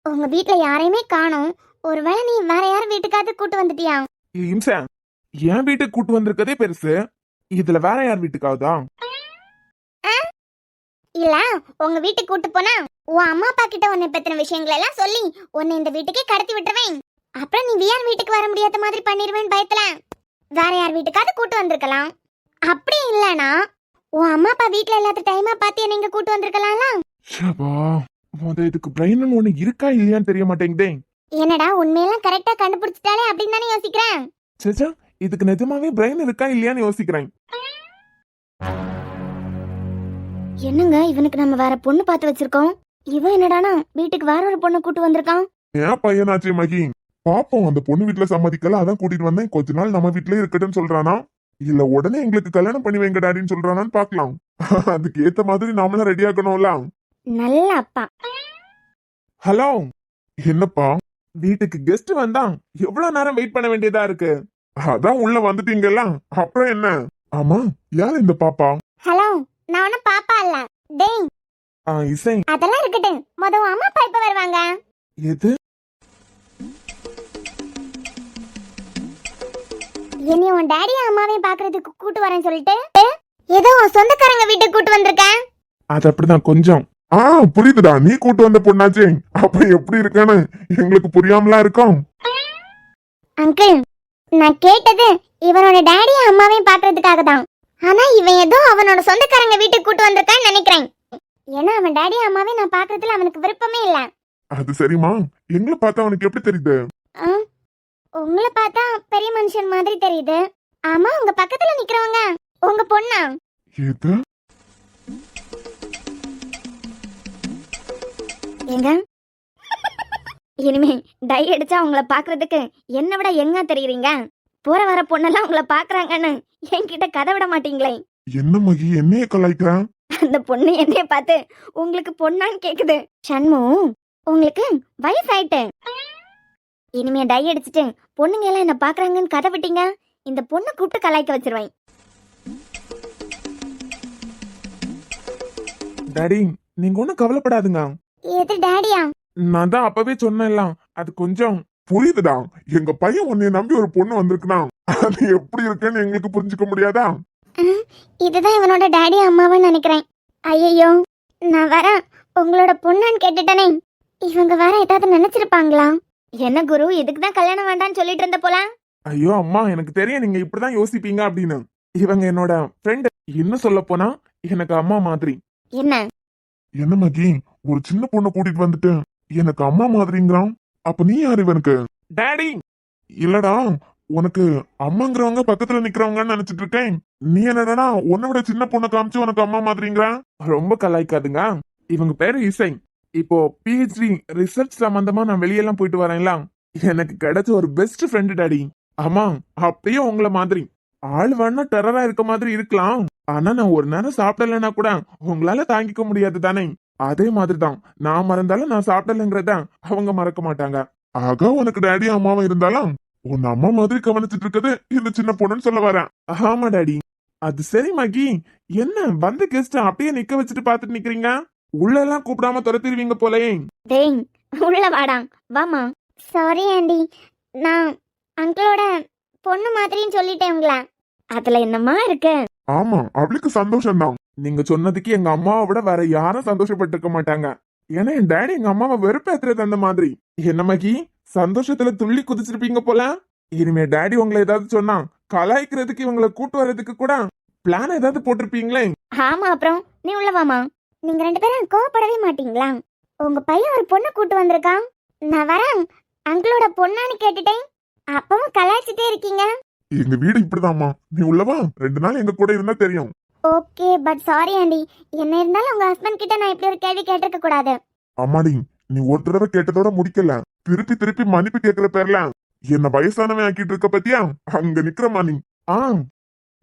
உங்க வீட்ல யாரையுமே காணோம், ஒருவேளை நீ வேற யார் வீட்டுக்காவது கூட்டு வந்துட்டியா? இம்சா, என் வீட்டுக்கு கூட்டு வந்திருக்கதே பெருசு, இதுல வேற யார் வீட்டுக்காவதா? இல்ல, உங்க வீட்டுக்கு கூட்டு போனா உன் அம்மா அப்பா கிட்ட உன்னை பத்தின விஷயங்கள் எல்லாம் சொல்லி உன்னை இந்த வீட்டுக்கே கடத்தி விட்டுருவேன். அப்புறம் நீ வியார் வீட்டுக்கு வர முடியாத மாதிரி பண்ணிடுவேன் பயத்துல. வேற யார் வீட்டுக்காவது கூட்டு வந்திருக்கலாம். அப்படி இல்லனா உன் அம்மா அப்பா வீட்ல எல்லாத்த டைமா பார்த்து என்ன இங்க கூட்டு வந்திருக்கலாம்ல. ஷபா, இதுக்கு பிரெயின் ஒண்ணு இருக்கா இல்லையான்னு தெரிய மாட்டேங்குதே. என்னடா உண்மையெல்லாம் கரெக்டா கண்டுபிடிச்சிட்டாலே அப்படின்னு தானே யோசிக்கிறேன். சேச்சா, இதுக்கு நிஜமாவே பிரெயின் இருக்கா இல்லையான்னு யோசிக்கிறேன். என்னங்க, இவனுக்கு நம்ம வேற பொண்ணு பார்த்து வச்சிருக்கோம். இவன் என்னடானா வீட்டுக்கு வேற ஒரு பொண்ணு கூட்டு வந்திருக்கான். ஏன் பையனாச்சே மகி, பாப்போம், அந்த பொண்ணு வீட்டுல சம்மதிக்கல, அதான் கூட்டிட்டு வந்தேன். கொஞ்ச நாள் நம்ம வீட்லயே இருக்கட்டும்னு சொல்றானா, இல்ல உடனே எங்களுக்கு கல்யாணம் பண்ணி வைங்க டாடின்னு சொல்றானான்னு பாக்கலாம். அதுக்கு ஏத்த மாதிரி நாமளும் ரெடி ஆகணும்ல. நல்ல அப்பா. ஹலோ, என்னப்பா, வீட்டுக்கு கெஸ்ட் வந்தா எவ்வளவு நேரம் வெயிட் பண்ண வேண்டியதா இருக்கு? அதான் உள்ள வந்துட்டீங்கல்ல, அப்புறம் என்ன? ஆமா, யார் இந்த பாப்பா? ஹலோ, நான் ஒன்னும் பாப்பா இல்ல, டேய். இசை. அதெல்லாம் இருக்கட்டும், முதல்ல அம்மா அப்பா இப்ப வருவாங்க. எது? என்னை உன் டாடி அம்மாவையும் பாக்குறதுக்கு கூட்டு வரேன்னு சொல்லிட்டு ஏதோ உன் சொந்தக்காரங்க வீட்டுக்கு கூட்டு வந்திருக்கேன். அது அப்படிதான் கொஞ்சம். புரியுதுடா, நீ கூட்டு வந்த பொண்ணாச்சே, அப்ப எப்படி இருக்கேன்னு எங்களுக்கு புரியாமலா இருக்கும். அங்கிள், நான் கேட்டது இவனோட டேடியும் அம்மாவையும் பாக்குறதுக்காக தான். ஆனா இவன் ஏதோ அவனோட சொந்தக்காரங்க வீட்டுக்கு கூட்டு வந்திருக்கான்னு நினைக்கிறேன். ஏன்னா அவன் டேடியும் அம்மாவையும் நான் பாக்குறதுல அவனுக்கு விருப்பமே இல்ல. அது சரிம்மா, எங்களை பார்த்தா அவனுக்கு எப்படி தெரியுது? ஆ, உங்களை பார்த்தா பெரிய மனுஷன் மாதிரி தெரியுது. ஆமா, உங்க பக்கத்துல நிக்கிறவங்க உங்க பொண்ணா? எது? ஏங்க, இனிமே டை அடிச்சா உங்களை பாக்குறதுக்கு என்னை விட எங்க தெரியுறீங்க? போற வர பொண்ணெல்லாம் உங்களை பாக்குறாங்கன்னு என்கிட்ட கதை விட மாட்டீங்களே. என்ன மகி, என்னைய கலாய்க்கிறான்? அந்த பொண்ணு என்னைய பார்த்து உங்களுக்கு பொண்ணான்னு கேக்குது. சண்மு, உங்களுக்கு வயசாயிட்டு. இனிமே டை அடிச்சிட்டு பொண்ணுங்க எல்லாம் என்ன பாக்குறாங்கன்னு கதை விட்டீங்க, இந்த பொண்ணை கூப்பிட்டு கலாய்க்க வச்சிருவேன். டாடி, நீங்க ஒண்ணும் கவலைப்படாதுங்க. எது டாடியா? நான் தான் அப்பவே சொன்னேன்லாம், அது கொஞ்சம் புரியுதுடா. எங்க பையன் உன்னை நம்பி ஒரு பொண்ணு வந்திருக்குனா அது எப்படி இருக்குன்னு எங்களுக்கு புரிஞ்சுக்க முடியாதா? இதுதான் இவனோட டாடி அம்மாவும் நினைக்கிறேன். ஐயோ, நான் வர உங்களோட பொண்ணான்னு கேட்டுட்டனே. இவங்க வேற ஏதாவது நினைச்சிருப்பாங்களா? என்ன குரு, இதுக்கு தான் கல்யாணம் வேண்டாம்னு சொல்லிட்டு இருந்த போல. ஐயோ அம்மா, எனக்கு தெரியும் நீங்க இப்படிதான் யோசிப்பீங்க அப்படின்னு. இவங்க என்னோட ஃப்ரெண்ட். என்ன சொல்ல போனா எனக்கு அம்மா மாதிரி. என்ன என்ன மகி, ஒரு சின்ன பொண்ணை கூட்டிட்டு வந்துட்டு எனக்கு அம்மா மாதிரிங்கிறான். அப்ப நீ யாரு இவனுக்கு? டாடி இல்லடா, உனக்கு அம்மாங்கிறவங்க பக்கத்துல நிக்கிறவங்கன்னு நினைச்சிட்டு இருக்கேன். நீ என்னடா உன்னை விட சின்ன பொண்ணை காமிச்சு உனக்கு அம்மா மாதிரிங்கிறான். ரொம்ப கலாய்க்காதுங்க. இவங்க பேரு இசை. இப்போ பிஹெச்டி ரிசர்ச் சம்பந்தமா நான் வெளியெல்லாம் போயிட்டு வரேன்ல, எனக்கு கிடைச்ச ஒரு பெஸ்ட் ஃப்ரெண்டு டாடி. ஆமா, அப்படியே உங்களை மாதிரி. ஆள் வேணா டெரரா இருக்க மாதிரி இருக்கலாம், ஆனா நான் ஒரு நேரம் சாப்பிடலன்னா கூட உங்களால தாங்கிக்க முடியாது தானே. அதே மாதிரிதான் நான் மறந்தாலும் நான் சாப்பிடலங்கிறத அவங்க மறக்க மாட்டாங்க. ஆக உனக்கு டாடி அம்மாவும் இருந்தாலும் உன் அம்மா மாதிரி கவனிச்சிட்டு இருக்குது இந்த சின்ன பொண்ணுன்னு சொல்ல வரேன். ஆமா டாடி. அது சரி மகி, என்ன வந்த கெஸ்ட் அப்படியே நிக்க வச்சுட்டு பாத்துட்டு நிக்கிறீங்க? உள்ள எல்லாம் கூப்பிடாம துரத்திடுவீங்க போலயே. டேய், உள்ள வாடா. வாமா. சாரி ஆண்டி, நான் அங்கிளோட பொண்ணு மாதிரின்னு சொல்லிட்டேன் உங்களை. அதுல என்னமா இருக்கு? ஆமா, அவளுக்கு சந்தோஷம் தான். நீங்க சொன்னதுக்கு எங்க அம்மாவை விட வேற யாரும் சந்தோஷப்பட்டிருக்க மாட்டாங்க. ஏன்னா என் டாடி எங்க அம்மாவை வெறுப்பேத்துறது அந்த மாதிரி. என்ன மகி, சந்தோஷத்துல துள்ளி குதிச்சிருப்பீங்க போல. இனிமே டாடி உங்களை ஏதாவது சொன்னா கலாய்க்கிறதுக்கு இவங்களை கூட்டு வர்றதுக்கு கூட பிளான் ஏதாவது போட்டிருப்பீங்களே. ஆமா, அப்புறம் நீ உள்ள வாமா. நீங்க ரெண்டு பேரும் கோவப்படவே மாட்டீங்களா? உங்க பையன் ஒரு பொண்ணு கூட்டு வந்திருக்கான். நான் வரேன் அங்கிளோட பொண்ணான்னு கேட்டுட்டேன், அப்பவும் கலாய்ச்சிட்டே இருக்கீங்க. எங்க வீடு இப்படிதாம்மா, நீ உள்ளவா 2 நாள் எங்க கூட இருந்தா தெரியும். Okay, but sorry aunty. என்ன இருந்தாலும் உங்க ஹஸ்பண்ட் கிட்ட நான் இப்படி ஒரு கேள்வி கேட்டிருக்க கூடாது. அம்மாடி, நீ ஒரு தடவை கேட்டதோட முடிக்கல, திருப்பி திருப்பி மன்னிப்பு கேட்கிற பேர்ல என்ன வயசானவன் ஆக்கிட்டு இருக்க பத்தியா? அங்க நிக்கிறமா நீ.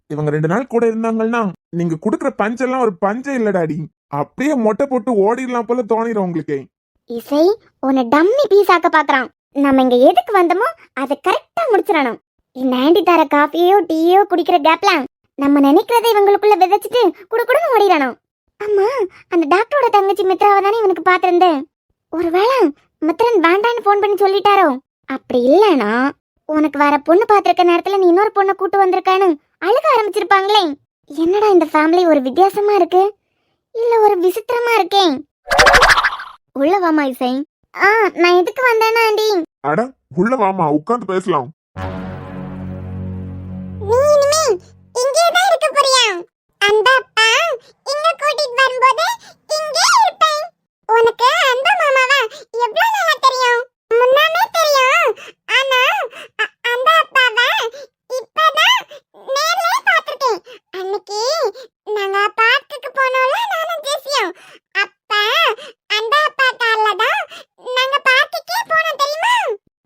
இவங்க 2 நாள் கூட இருந்தாங்கன்னா நீங்க குடுக்கற பஞ்செல்லாம் ஒரு பஞ்சே இல்ல டாடி. அப்படியே மொட்டை போட்டு ஓடிடலாம் போல தோணிடும் உங்களுக்கு. இசை உன்னை டம்மி பீஸ் ஆக்க பாக்குறான். நம்ம இங்க எதுக்கு வந்தோமோ அதை கரெக்டா முடிச்சிடணும். இந்த ஆண்டி தர காஃபியோ டீயோ குடிக்கிற கேப்ல நம்ம நினைக்கிறதை இவங்களுக்குள்ள விதைச்சிட்டு குடுக்குடுன்னு ஓடிடணும். அம்மா, அந்த டாக்டரோட தங்கச்சி மித்ராவை தானே இவனுக்கு பாத்திருந்தேன். ஒருவேளை மித்ரன் வேண்டான்னு போன் பண்ணி சொல்லிட்டாரோ? அப்படி இல்லனா உனக்கு வேற பொண்ணு பாத்திருக்க நேரத்துல நீ இன்னொரு பொண்ணை கூட்டு வந்திருக்கான்னு அழுக ஆரம்பிச்சிருப்பாங்களே. என்னடா இந்த ஃபேமிலி ஒரு வித்தியாசமா இருக்கு, இல்ல ஒரு விசித்திரமா இருக்கேன். உள்ள வாமா இசை. நான் எதுக்கு வந்தேன்னா ஆண்டி. அட உள்ள வாமா, உட்கார்ந்து பேசலாம். நீ இனிமே இங்கே தான் இருக்க போறியா? அந்த அப்பா இங்க கூட்டிட்டு வரும்போது இங்கே இருப்பேன். உனக்கு அந்த மாமாவா எவ்வளவு நல்லா தெரியும்? முன்னாமே தெரியும், ஆனா அந்த அப்பாவை இப்பதான் நேர்ல பார்த்திருக்கேன். அன்னைக்கு நாங்க பார்க்குக்கு போனோம்ல நானும் ஜெசியும், அப்ப அந்த அப்பா கால்ல தான் நாங்க பார்க்குக்கே போனோம் தெரியுமா?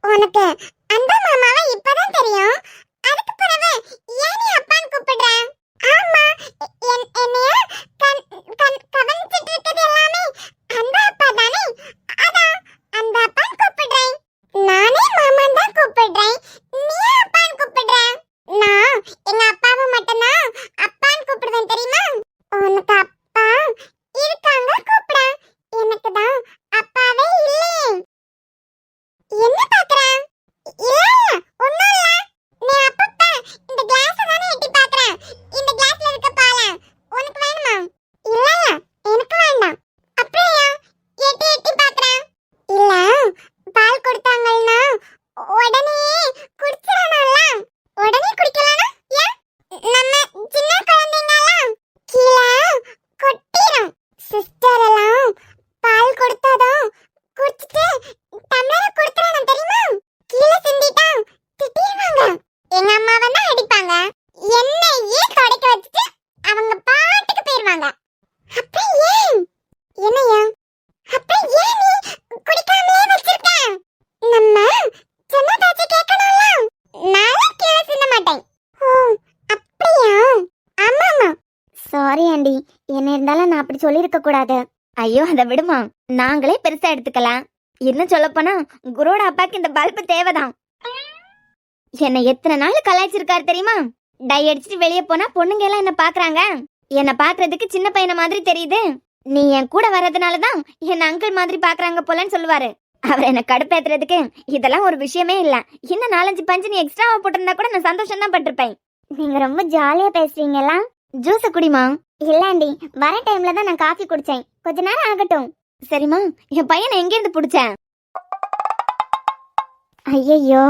உனக்கு அந்த மாமாவை இப்பதான் தெரியும், அதுக்கு பிறகு ஏன் நீ அப்பான்னு கூப்பிடுற? ஆமா, என்னைய கவனிச்சிட்டு இருக்கிறது எல்லாமே அந்த அப்பா தானே, அதான் அந்த அப்பான்னு கூப்பிடுறேன். நானே மாமான்னு தான் கூப்பிடுறேன், நீ அப்பான்னு கூப்பிடுற. நான் எங்க அப்பாவை மட்டும்தான் அப்பான்னு கூப்பிடுவேன் தெரியுமா? உனக்கு அப்பா இருக்காங்க கூப்பிட, எனக்கு தான் அப்பாவே இல்லையே. என்ன பாக்குற? குடிப்பாங்க. அப்ப ஏன் என்னையா அப்ப ஏன் நீ குடிக்காமலே வச்சிருக்க? நம்ம சொன்ன பேச்ச கேட்கணும்ல. நான் கீழே சிந்த மாட்டேன். ஓ அப்படியா? ஆமாமா. சாரி ஆண்டி, என்ன இருந்தாலும் நான் அப்படி சொல்லியிருக்க கூடாது. ஐயோ அதை விடுமா, நாங்களே பெருசா எடுத்துக்கலாம். இன்னும் சொல்லப்போனா குருவோட அப்பாக்கு இந்த பல்பு தேவைதான். என்னை எத்தனை நாள் கலாய்ச்சிருக்காரு தெரியுமா? டை அடிச்சுட்டு வெளியே போனா பொண்ணுங்க எல்லாம் என்ன பாக்குறாங்க. என்ன பாக்குறதுக்கு சின்ன பையனை மாதிரி தெரியுது. நீ என் கூட வர்றதுனாலதான் என்ன அங்கிள் மாதிரி பாக்குறாங்க போலன்னு சொல்லுவாரு. அவர் என்ன கடுப்பேத்துறதுக்கு இதெல்லாம் ஒரு விஷயமே இல்ல. இன்னும் 4-5 பஞ்சு நீ எக்ஸ்ட்ராவா போட்டிருந்தா கூட நான் சந்தோஷம் தான் பட்டிருப்பேன். நீங்க ரொம்ப ஜாலியா பேசுறீங்களா? ஜூஸ குடிமா. இல்லாண்டி வர டைம்ல தான் நான் காஃபி குடிச்சேன். கொஞ்ச நேரம் ஆகட்டும். சரிம்மா, என் பையனை எங்க இருந்து புடிச்சேன்? ஐயோ,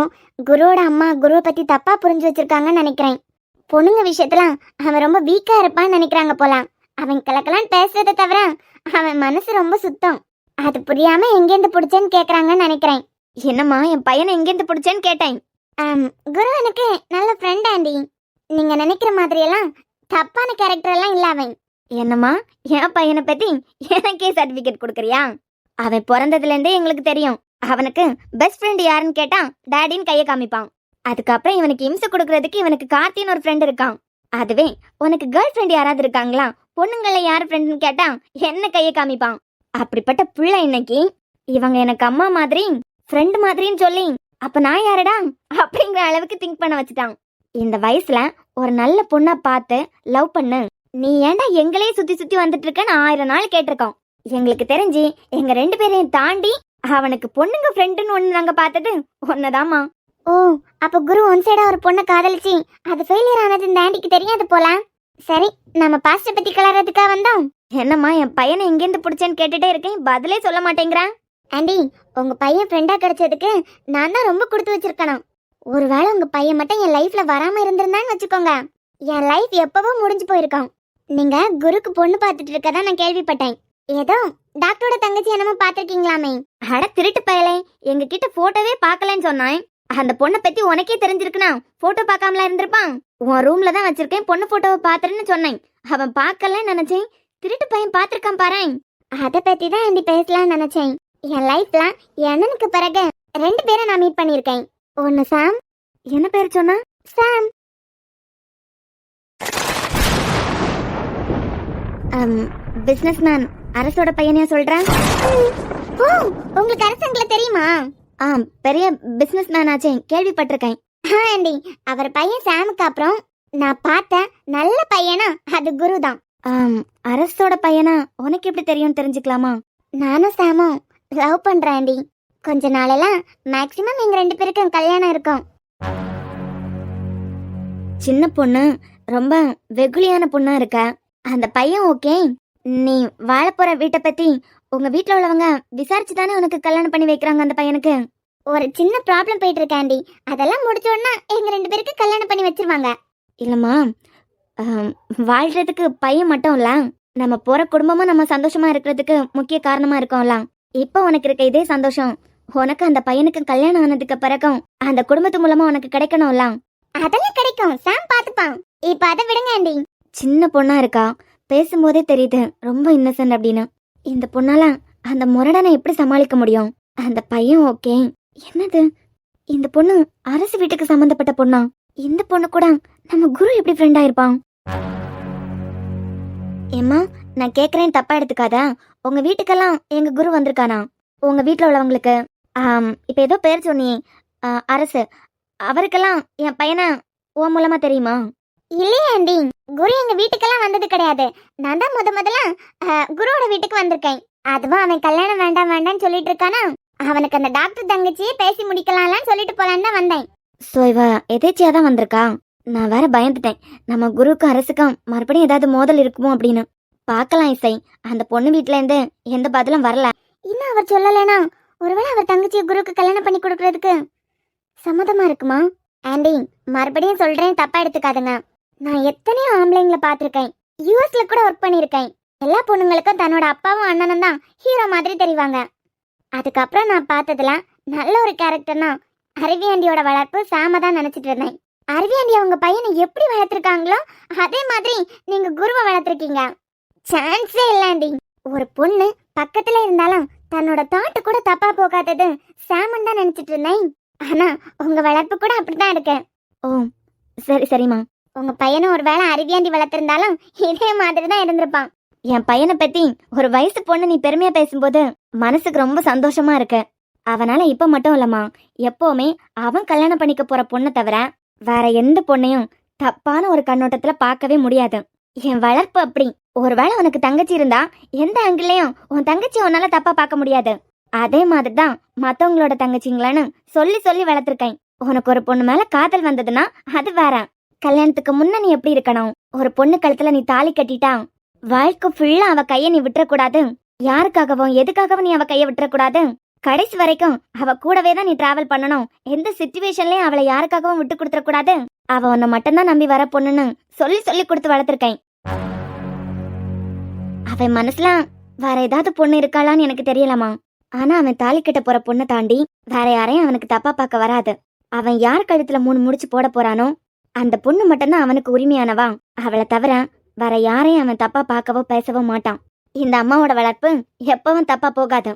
குருவோட அம்மா குருவை பத்தி தப்பா புரிஞ்சு வச்சிருக்காங்கன்னு நினைக்கிறேன். பொண்ணுங்க விஷயத்துல அவன் ரொம்ப வீக்கா இருப்பான்னு நினைக்கிறாங்க போல. அவன் கிளக்கலான்னு பேசுறதை தவிர அவன் மனசு ரொம்ப சுத்தம். அது புரியாம எங்கேருந்து பிடிச்சேன்னு கேக்குறாங்கன்னு நினைக்கிறேன். என்னம்மா, என் பையனை எங்கேருந்து பிடிச்சேன்னு கேட்டேன். குரு எனக்கு நல்ல ஃப்ரெண்ட் ஆண்டி. நீங்க நினைக்கிற மாதிரி எல்லாம் தப்பான கேரக்டர் எல்லாம் இல்ல அவன். என்னம்மா, என் பையனை பத்தி எனக்கே சர்டிபிகேட் கொடுக்கறியா? அவன் பிறந்ததுல இருந்தே எங்களுக்கு தெரியும். அவனுக்கு பெஸ்ட் ஃப்ரெண்ட் யாருன்னு கேட்டா டாடின்னு கையை காமிப்பான். அதுக்கப்புறம் இவனுக்கு இம்சை கொடுக்கறதுக்கு இவனுக்கு கார்த்தின்னு ஒரு ஃப்ரெண்ட் இருக்கான். அதுவே உனக்கு கேர்ள் ஃப்ரெண்ட் யாராவது இருக்காங்களா, பொண்ணுங்கள யாரு ஃப்ரெண்ட்னு கேட்டா என்ன கையை காமிப்பான். அப்படிப்பட்ட புள்ள இன்னைக்கு இவங்க எனக்கு அம்மா மாதிரி ஃப்ரெண்ட் மாதிரின்னு சொல்லி அப்ப நான் யாரடா அப்படிங்கிற அளவுக்கு திங்க் பண்ண வச்சுட்டான். இந்த வயசுல ஒரு நல்ல பொண்ணா பார்த்து லவ் பண்ணு. நீ ஏன்டா எங்களையே சுத்தி சுத்தி வந்துட்டு இருக்கன்னு 1000 நாள் கேட்டிருக்கோம். எங்களுக்கு தெரிஞ்சு எங்க 2 பேரையும் தாண்டி அவனுக்கு பொண்ணுங்க ஃப்ரெண்டுன்னு ஒண்ணு நாங்க பார்த்தது ஒன்னதாமா. ஓ, அப்ப குரு ஒன் சைடா ஒரு பொண்ணை காதலிச்சு அது ஃபெயிலியர் ஆனது இந்த ஆண்டிக்கு தெரியாது போல. சரி, நம்ம பாஸ்ட பத்தி கலறதுக்கா வந்தோம். என்னம்மா, என் பையனை எங்கேருந்து பிடிச்சேன்னு கேட்டுட்டே இருக்கேன், பதிலே சொல்ல மாட்டேங்கிறேன். ஆண்டி, உங்க பையன் ஃப்ரெண்டா கிடைச்சதுக்கு நான் தான் ரொம்ப கொடுத்து வச்சிருக்கணும். ஒருவேளை உங்க பையன் மட்டும் என் லைஃப்ல வராம இருந்திருந்தான்னு வச்சுக்கோங்க, என் லைஃப் எப்பவோ முடிஞ்சு போயிருக்கோம். நீங்க குருக்கு பொண்ணு பார்த்துட்டு இருக்கதா நான் கேள்விப்பட்டேன். ஏதோ டாக்டரோட தங்கச்சி என்னமோ பாத்திருக்கீங்களாமே. அட திருட்டு பயலே, எங்க கிட்ட போட்டோவே பாக்கலன்னு சொன்னான். அந்த பொண்ணை பத்தி உனக்கே தெரிஞ்சிருக்குனா போட்டோ பார்க்காமலா இருந்திருப்பான். உன் ரூம்ல தான் வச்சிருக்கேன், பொண்ணு போட்டோவை பாத்துறேன்னு சொன்னேன். அவன் பார்க்கலன்னு நினைச்சேன், திருட்டு பையன் பாத்திருக்கான் பாரு. அத பத்தி தான் ஆண்டி பேசலாம்னு நினைச்சேன். என் லைஃப்ல எனக்கு பிறகு 2 பேரை நான் மீட் பண்ணிருக்கேன். ஒன்னு சாம். என்ன பேர் சொன்னா? சாம். பிசினஸ் மேன் அரசோட பையனையா சொல்றேன்? ஓ, உங்களுக்கு அரசங்களை தெரியுமா? பெரிய பிசினஸ் மேன் ஆச்சே, கேள்விப்பட்டிருக்கேன். ஆண்டி, அவர் பையன் சாமுக்கு அப்புறம் நான் பார்த்த நல்ல பையனா அது குரு தான். அரசோட பையனா உனக்கு எப்படி தெரியும் தெரிஞ்சுக்கலாமா? நானும் சாமும் லவ் பண்றேன் ஆண்டி. கொஞ்ச நாளெல்லாம் மேக்சிமம் எங்க 2 பேருக்கும் கல்யாணம் இருக்கும். சின்ன பொண்ணு ரொம்ப வெகுளியான பொண்ணா இருக்க. அந்த பையன் ஓகே. நீ வாழ போற வீட்டை பத்தி உங்க வீட்டுல உள்ளவங்க விசாரிச்சு தானே உனக்கு கல்யாணம் பண்ணி வைக்கிறாங்க. அந்த பையனுக்கு ஒரு சின்ன ப்ராப்ளம் போயிட்டு இருக்காண்டி, அதெல்லாம் முடிச்ச உடனே எங்க 2 பேருக்கு கல்யாணம் பண்ணி வச்சிருவாங்க. இல்லம்மா, வாழ்றதுக்கு பையன் மட்டும் இல்ல, நம்ம போற குடும்பமும் நம்ம சந்தோஷமா இருக்கிறதுக்கு முக்கிய காரணமா இருக்கோம்ல. இப்போ உனக்கு இருக்க இதே சந்தோஷம் உனக்கு அந்த பையனுக்கு கல்யாணம் ஆனதுக்கு பிறகும் அந்த குடும்பத்து மூலமா உனக்கு கிடைக்கணும்ல. அதெல்லாம் கிடைக்கும், சாம் பாத்துப்பான். இப்ப அதை விடுங்க ஆண்டி. சின்ன பொண்ணா இருக்கா, பேசும்போதே தெரியுது ரொம்ப இன்னசென்ட் அப்படின்னு. இந்த பொண்ணால அந்த முரடனை எப்படி சமாளிக்க முடியும்? அந்த பையன் ஓகே. என்னது, இந்த பொண்ணு அரசு வீட்டுக்கு சம்பந்தப்பட்ட பொண்ணா? இந்த பொண்ணு கூட நம்ம குரு எப்படி ஃப்ரெண்டா இருப்பான்? ஏம்மா, நான் கேக்குறேன், தப்பா எடுத்துக்காத. உங்க வீட்டுக்கெல்லாம் எங்க குரு வந்திருக்கானா? உங்க வீட்டுல உள்ளவங்களுக்கு இப்ப ஏதோ பேர் சொன்னியே அரசு, அவருக்கெல்லாம் என் பையனை உன் மூலமா தெரியுமா? இல்லையா ஆண்டி, குரு எங்க வீட்டுக்கெல்லாம் வந்தது கிடையாது. நான் தான் முதல்ல குருவோட வீட்டுக்கு வந்திருக்கேன். அதுவும் அவன் கல்யாணம் வேண்டாம் வேண்டாம்னு சொல்லிட்டு இருக்கானா, அவனுக்கு அந்த டாக்டர் தங்கச்சியே பேசி முடிக்கலாம்னு சொல்லிட்டு போலான்னு தான் வந்தேன். சோ இவ எதேச்சியா தான் வந்திருக்கா? நான் வேற பயந்துட்டேன், நம்ம குருக்கும் அரசுக்கும் மறுபடியும் ஏதாவது மோதல் இருக்குமோ அப்படின்னு. பார்க்கலாம் இசை, அந்த பொண்ணு வீட்டுல இருந்து எந்த பதிலும் வரல. இன்னும் அவர் சொல்லலைனா ஒருவேளை அவர் தங்கச்சியை குருக்கு கல்யாணம் பண்ணி கொடுக்கறதுக்கு சம்மதமா இருக்குமா? ஆண்டி, மறுபடியும் சொல்றேன், தப்பா எடுத்துக்காதுங்க. நான் எத்தனையோ ஆம்பளைங்களை பார்த்திருக்கேன், யூஎஸ்ல கூட ஒர்க் பண்ணிருக்கேன். எல்லா பொண்ணுங்களுக்கும் தன்னோட அப்பாவும் அண்ணனும் தான் ஹீரோ மாதிரி தெரிவாங்க. அதுக்கப்புறம் நான் பார்த்ததுல நல்ல ஒரு கேரக்டர்னா அருவி ஆண்டியோட வளர்ப்பு சாம தான் நினைச்சிட்டு இருந்தேன். அருவி ஆண்டி அவங்க பையனை எப்படி வளர்த்துருக்காங்களோ அதே மாதிரி நீங்க குருவை வளர்த்துருக்கீங்க. சான்ஸே இல்லாண்டி. ஒரு பொண்ணு பக்கத்துல இருந்தாலும் தன்னோட தாட்டு கூட தப்பா போகாதது சாமன் தான் நினைச்சிட்டு இருந்தேன். ஆனா உங்க வளர்ப்பு கூட அப்படிதான் இருக்கு. ஓ சரி சரிம்மா. உங்க பையனும் ஒரு வேளை அறிவியாண்டி வளர்த்திருந்தாலும் இதே மாதிரி தான் இருந்திருப்பான். என் பையனை பத்தி ஒரு வயசு பொண்ணு நீ பெருமையா பேசும்போது மனசுக்கு ரொம்ப சந்தோஷமா இருக்கு. அவனால இப்ப மட்டும் இல்லம்மா, எப்பவுமே அவன் கல்யாணம் பண்ணிக்க போற பொண்ணை தவிர வேற எந்த பொண்ணையும் தப்பான ஒரு கண்ணோட்டத்துல பார்க்கவே முடியாது. என் வளர்ப்பு அப்படி. ஒருவேளை உனக்கு தங்கச்சி இருந்தா எந்த ஆங்கிள்லயும் உன் தங்கச்சி உன்னால தப்பா பார்க்க முடியாது. அதே மாதிரிதான் மத்தவங்களோட தங்கச்சிங்களான்னு சொல்லி சொல்லி வளர்த்திருக்கேன். உனக்கு ஒரு பொண்ணு மேல காதல் வந்ததுன்னா அது வேற. கல்யாணத்துக்கு முன்ன நீ எப்படி இருக்கணும்? ஒரு பொண்ணு கழுத்துல நீ தாலி கட்டிட்டா வாழ்க்கை ஃபுல்லா அவ கைய நீ விட்டுறக்கூடாது. யாருக்காகவும் எதுக்காகவும் நீ அவ கைய விட்டுறக்கூடாது. கடைசி வரைக்கும் அவ கூடவே தான் நீ டிராவல் பண்ணணும். எந்த சிச்சுவேஷன்லயும் அவளை யாருக்காகவும் விட்டு கொடுத்துடக்கூடாது. அவ உன்னை மட்டும்தான் நம்பி வர பொண்ணுன்னு சொல்லி சொல்லி கொடுத்து வளர்த்திருக்கேன். அவன் மனசுல வேற ஏதாவது பொண்ணு இருக்காளான்னு எனக்கு தெரியலமா. ஆனா அவன் தாலி கட்ட போற பொண்ணை தாண்டி வேற யாரையும் அவனுக்கு தப்பா பார்க்க வராது. அவன் யார் கழுத்துல 3 முடிச்சு போட போறானோ அந்த பொண்ணு மட்டும்தான் அவனுக்கு உரிமையானவா. அவளை தவிர வேற யாரையும் அவன் தப்பா பார்க்கவோ பேசவோ மாட்டான். இந்த அம்மாவோட வளர்ப்பு எப்பவும் தப்பா போகாது.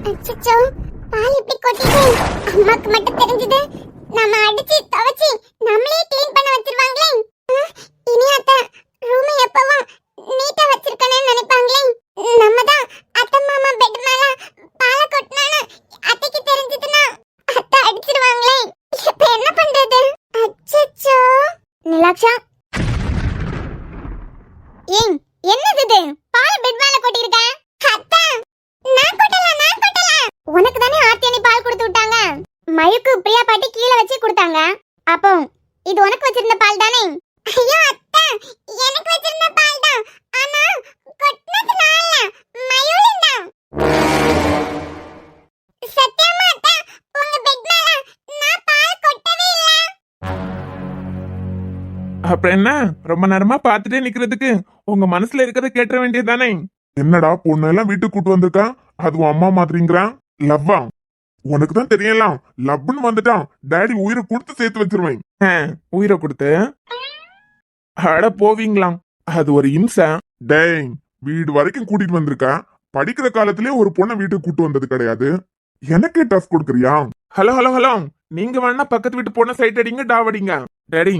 அச்சச்சோ, பால் இப்படி கொட்டிட்டு அம்மாக்கு மட்டும் தெரிஞ்சது நம்ம அடிச்சு துவைச்சு நம்மளே க்ளீன் பண்ண வச்சிருவாங்களே. இனி அத்தை ரூமை எப்பவும் நீட்டா வச்சிருக்கணும்னு நினைப்பாங்களே. நம்ம தான் அத்தை மாமா பெட் மேல பாலை கொட்டினான்னு அத்தைக்கு தெரிஞ்சதுன்னா அத்தை அடிச்சிருவாங்களே. இப்ப என்ன பண்றது? அச்சச்சோ. நிலாக்ஷா, ஏய் என்னது இது? பால் பெட் மேல கொட்டி இருக்க. அத்தை நான் கொட்டல. உனக்கு தானே ஆர்த்தியனி பால் கொடுத்து விட்டாங்க. மயுக்கு பிரியா பாட்டி கீழே வச்சு கொடுத்தாங்க. அப்போ இது உனக்கு வச்சிருந்த பால் தானே? ஐயோ அத்தை, எனக்கு வச்சிருந்த பால் தான். ஆனா கொட்டினது நான் இல்ல, மயுலின் தான். சத்தியமா அத்தை, உங்க பெட் மேல நான் பால் கொட்டவே இல்ல. அப்புறம் என்ன, ரொம்ப நேரமா பாத்துட்டே நிக்கிறதுக்கு உங்க மனசுல இருக்கிறத கேட்ட வேண்டியதானே? என்னடா பொண்ணெல்லாம் வீட்டுக்கு கூட்டு வந்திருக்கா, அதுவும் அம்மா மாதிரிங்கிறான். லவ்வா? உனக்கு தான் தெரியலாம், லவ்னு வந்துட்டான் டாடி உயிரை கொடுத்து சேர்த்து வச்சிருவேன். உயிரை கொடுத்து அட போவீங்களாம், அது ஒரு இம்சை. டேய், வீடு வரைக்கும் கூட்டிட்டு வந்திருக்கா. படிக்கிற காலத்திலே ஒரு பொண்ணை வீட்டுக்கு கூட்டு வந்தது கிடையாது. எனக்கே டஃப் கொடுக்குறியா? ஹலோ ஹலோ ஹலோ, நீங்க வேணா பக்கத்து வீட்டு பொண்ணை சைட் அடிங்க டாவடிங்க. டேடி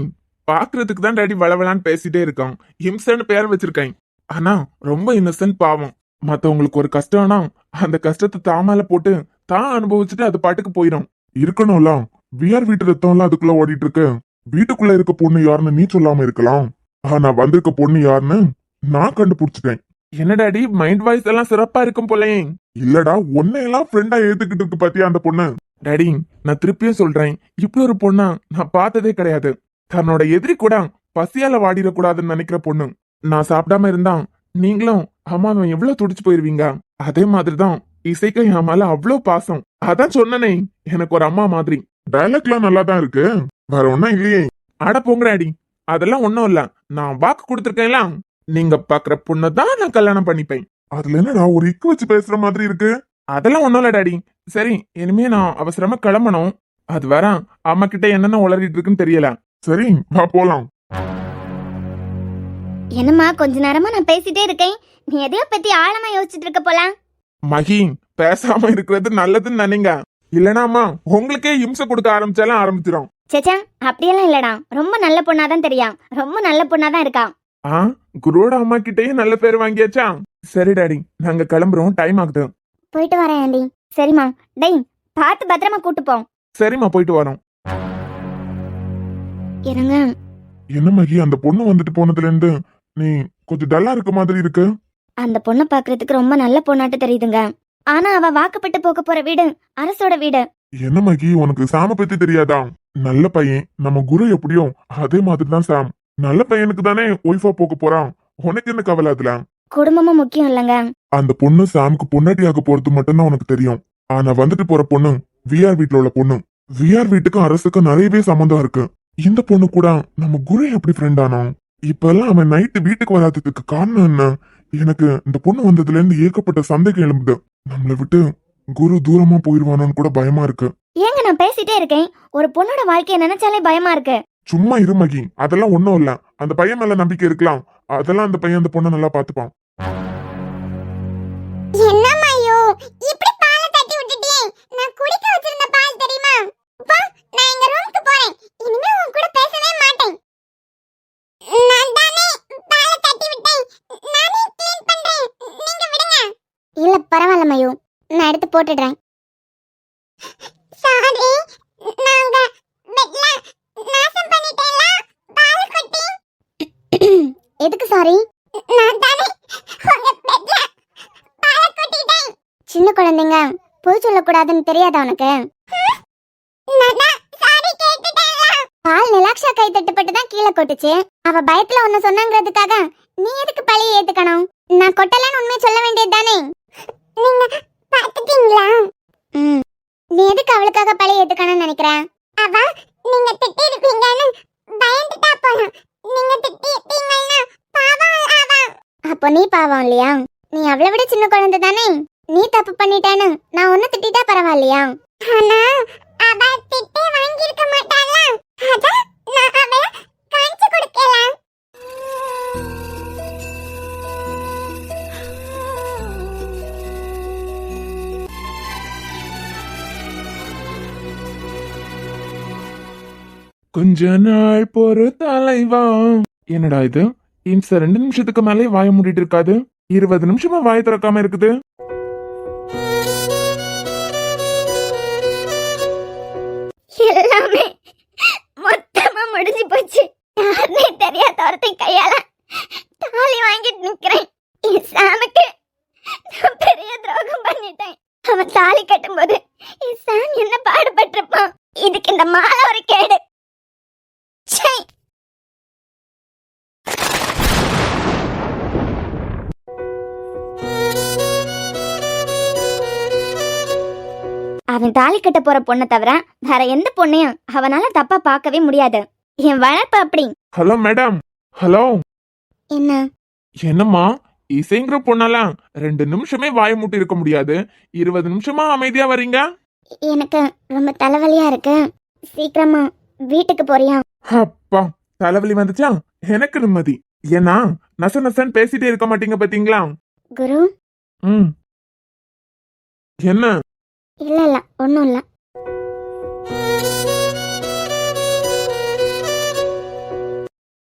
பாக்குறதுக்கு தான் டாடி வளவலான்னு பேசிட்டே இருக்கான். இம்சன்னு பேர் வச்சிருக்கேன். ஆனா ரொம்ப இன்னசென்ட், பாவம். மத்தவங்களுக்கு ஒரு கஷ்டம்னா அந்த கஷ்டத்தை தாமால போட்டு தான் அனுபவிச்சுட்டு அது பாட்டுக்கு போயிடும். இருக்கணும்ல, விஆர் வீட்டு ரத்தம்லாம் அதுக்குள்ள ஓடிட்டு இருக்கு. வீட்டுக்குள்ள இருக்க பொண்ணு யாருன்னு நீ சொல்லாம இருக்கலாம். ஆனா வந்திருக்க பொண்ணு யாருன்னு நான் கண்டுபிடிச்சிட்டேன். என்ன டாடி, மைண்ட் வாய்ஸ் எல்லாம் சிறப்பா இருக்கும் போலயே. இல்லடா, உன்னையெல்லாம் ஃப்ரெண்டா ஏத்துக்கிட்டு இருக்கு பாத்தியா அந்த பொண்ணு. டாடி நான் திருப்பியும் சொல்றேன், இப்படி ஒரு பொண்ணா நான் பார்த்ததே கிடையாது. தன்னோட எதிரி கூட பசியால வாடிடக்கூடாதுன்னு நினைக்கிற பொண்ணு. நான் சாப்பிடாம இருந்தா நீங்களும் அம்மா எவ்வளவு துடிச்சு போயிருவீங்க. அதே மாதிரிதான் இசைக்கு என் மேல அவ்வளவு பாசம். அதான் சொன்னனே, எனக்கு ஒரு அம்மா மாதிரி. டயலாக்லாம் நல்லா தான் இருக்கு, வேற ஒன்னும் இல்லையே. அட போங்க டாடி, அதெல்லாம் ஒண்ணும் இல்ல. நான் வாக்கு கொடுத்துருக்கேன்ல, நீங்க பாக்குற பொண்ணை தான் நான் கல்யாணம் பண்ணிப்பேன். அதுல என்னடா ஒரு இக்கு வச்சு பேசுற மாதிரி இருக்கு? அதெல்லாம் ஒண்ணும் இல்ல டாடி. சரி, இனிமே நான் அவசரமா கிளம்பணும். அது வேற அம்மா கிட்ட என்னென்ன உளறிட்டு இருக்குன்னு தெரியல. சரி வா போலாம். என்னம்மா கொஞ்ச நேரமா நான் பேசிட்டே இருக்கேன், நீ எதையோ பத்தி ஆழமா யோசிச்சுட்டு இருக்க போல. மகி, பேசாம இருக்கிறது நல்லதுன்னு நினைங்க. இல்லனா அம்மா உங்களுக்கே இம்சை கொடுக்க ஆரம்பிச்சாலும் ஆரம்பிச்சிடும். சேச்சா அப்படியெல்லாம் இல்லடா, ரொம்ப நல்ல பொண்ணாதான் தெரியும். ரொம்ப நல்ல பொண்ணாதான் இருக்கா. குருவோட அம்மா கிட்டயும் நல்ல பேர் வாங்கியாச்சா? சரி டாடி, நாங்க கிளம்புறோம், டைம் ஆகுது. போயிட்டு வரேன் ஆண்டி. சரிம்மா. டேய் பார்த்து பத்திரமா கூட்டு போ. சரிம்மா, போயிட்டு வரோம். இருங்க. என்ன மகி, அந்த பொண்ணு வந்துட்டு போனதுல இருந்து நீ கொஞ்சம் டல்லா இருக்க மாதிரி இருக்கு. அந்த பொண்ணை பாக்குறதுக்கு ரொம்ப நல்ல பொண்ணாட்டு தெரியுதுங்க. ஆனா அவ வாக்கப்பட்டு போக போற வீடு அரசோட வீடு. என்ன மகி, உனக்கு சாம பத்தி தெரியாதா? நல்ல பையன் நம்ம குரு எப்படியோ அதே மாதிரிதான் சாம். நல்ல பையனுக்கு தானே ஒய்ஃபா போக போறான். உனக்கு என்ன கவலை அதுல? குடும்பமும் முக்கியம் இல்லங்க. அந்த பொண்ணு சாமுக்கு பொண்டாட்டியாக போறது மட்டும்தான் உனக்கு தெரியும். ஆனா வந்துட்டு போற பொண்ணு விஆர் வீட்டுல உள்ள பொண்ணு. விஆர் வீட்டுக்கும் அரசுக்கும் நிறையவே சம்மந்தம் இருக்கு. இந்த பொண்ணு கூட நம்ம குரு எப்படி ஃப்ரெண்ட் ஆனோம். இப்ப எல்லாம் அவன் நைட்டு வீட்டுக்கு வராததுக்கு காரணம் என்ன? எனக்கு இந்த பொண்ணு வந்ததுல இருந்து ஏகப்பட்ட சந்தேகம் எழும்புது. நம்மளை விட்டு குரு தூரமா போயிருவானோன்னு கூட பயமா இருக்கு. ஏங்க நான் பேசிட்டே இருக்கேன், ஒரு பொண்ணோட வாழ்க்கைய நினைச்சாலே பயமா இருக்கு. சும்மா இரு மகி, அதெல்லாம் ஒண்ணும் இல்ல. அந்த பையன் மேல நம்பிக்கை இருக்கலாம். அதெல்லாம் அந்த பையன் அந்த பொண்ணை நல்லா பாத்துப்பான். என்ன மயோ இப்படி பாலை தட்டி விட்டுட்டே? நான் குடிக்க வச்சிருந்த பால் தெரியுமா? வா, நான் எங்க ரூமுக்கு போறேன். இனிமே உன் கூட பேசவே மாட்டேன். நான் தானே பாலை தட்டி விட்டேன். நானே க்ளீன் பண்றேன். நீங்க விடுங்க. இல்ல பரவாயில்ல மயோ, நான் எடுத்து போட்டுடுறேன். சாரி, நாங்க பெட்ல நாசம் பண்ணிட்டேன்ல பால் கொட்டி. எதுக்கு சாரி? நான் தானே உங்க பெட்ல பால் கொட்டிட்டேன். சின்ன குழந்தைங்க பொய் சொல்லக்கூடாதுன்னு தெரியாதா உனக்கு? பால் நிலாக்ஷா கை தட்டுப்பட்டு தான் கீழே கொட்டுச்சு. அவ பயத்துல ஒன்னு சொன்னாங்கிறதுக்காக நீ எதுக்கு பழிய ஏத்துக்கணும்? நான் கொட்டலன்னு உண்மையை சொல்ல வேண்டியது தானே? நீங்க பாத்துட்டீங்களா? நீ எதுக்கு அவளுக்காக பழிய ஏத்துக்கணும்னு நினைக்கிற? அவ நீங்க திட்டி இருப்பீங்கன்னு பயந்துட்டா போனா. நீங்க திட்டிட்டீங்கன்னா பாவம் அவ. அப்போ நீ பாவம் இல்லையா? நீ அவளை விட சின்ன குழந்தை தானே. நீ தப்பு பண்ணிட்டேன்னு நான் ஒன்னு திட்டிட்டா பரவாயில்லையா? ஆனா அவ திட்டே வாங்கி இருக்க மாட்டாளா? அதான் நான் அவளை காஞ்சி கொடுக்கல. கொஞ்ச நாள் பொறு தலைவா. என்னடா இது, இன்ச 2 நிமிஷத்துக்கு மேலே வாய மூடிட்டு இருக்காது. 20 நிமிஷமா வாய திறக்காம இருக்குது. எல்லாமே மொத்தமா முடிஞ்சு போச்சு. யாருனே தெரியாத ஒருத்தன் கையால தாலி வாங்கிட்டு நிக்கிறேன். என் சாமுக்கு நான் பெரிய துரோகம் பண்ணிட்டேன். அவன் தாலி கட்டும்போது என் சாம் என்ன பாடுபட்டிருப்பான். இதுக்கு இந்த மாலை ஒரு கேடு. ச்சே. அவன் தாலி கட்ட போற பொண்ணை தவிர வேற எந்த பொண்ணையும் அவனால தப்பா பார்க்கவே முடியாது. என் வளர்ப்பு அப்படி. Hello madam. ஹலோ. என்ன? என்னம்மா, இசைங்கிற பொண்ணால 2 நிமிஷமே வாய மூட்டி இருக்க முடியாது. 20 நிமிஷமா அமைதியா வரீங்க. எனக்கு ரொம்ப தலைவலியா இருக்கு. சீக்கிரமா வீட்டுக்கு போறியா? அப்பா, தலைவலி வந்துச்சா? எனக்கு நிம்மதி. ஏன்னா நச நசன்னு பேசிட்டே இருக்க மாட்டீங்க பாத்தீங்களா? குரு. என்ன? இல்ல ஒண்ணும் இல்ல.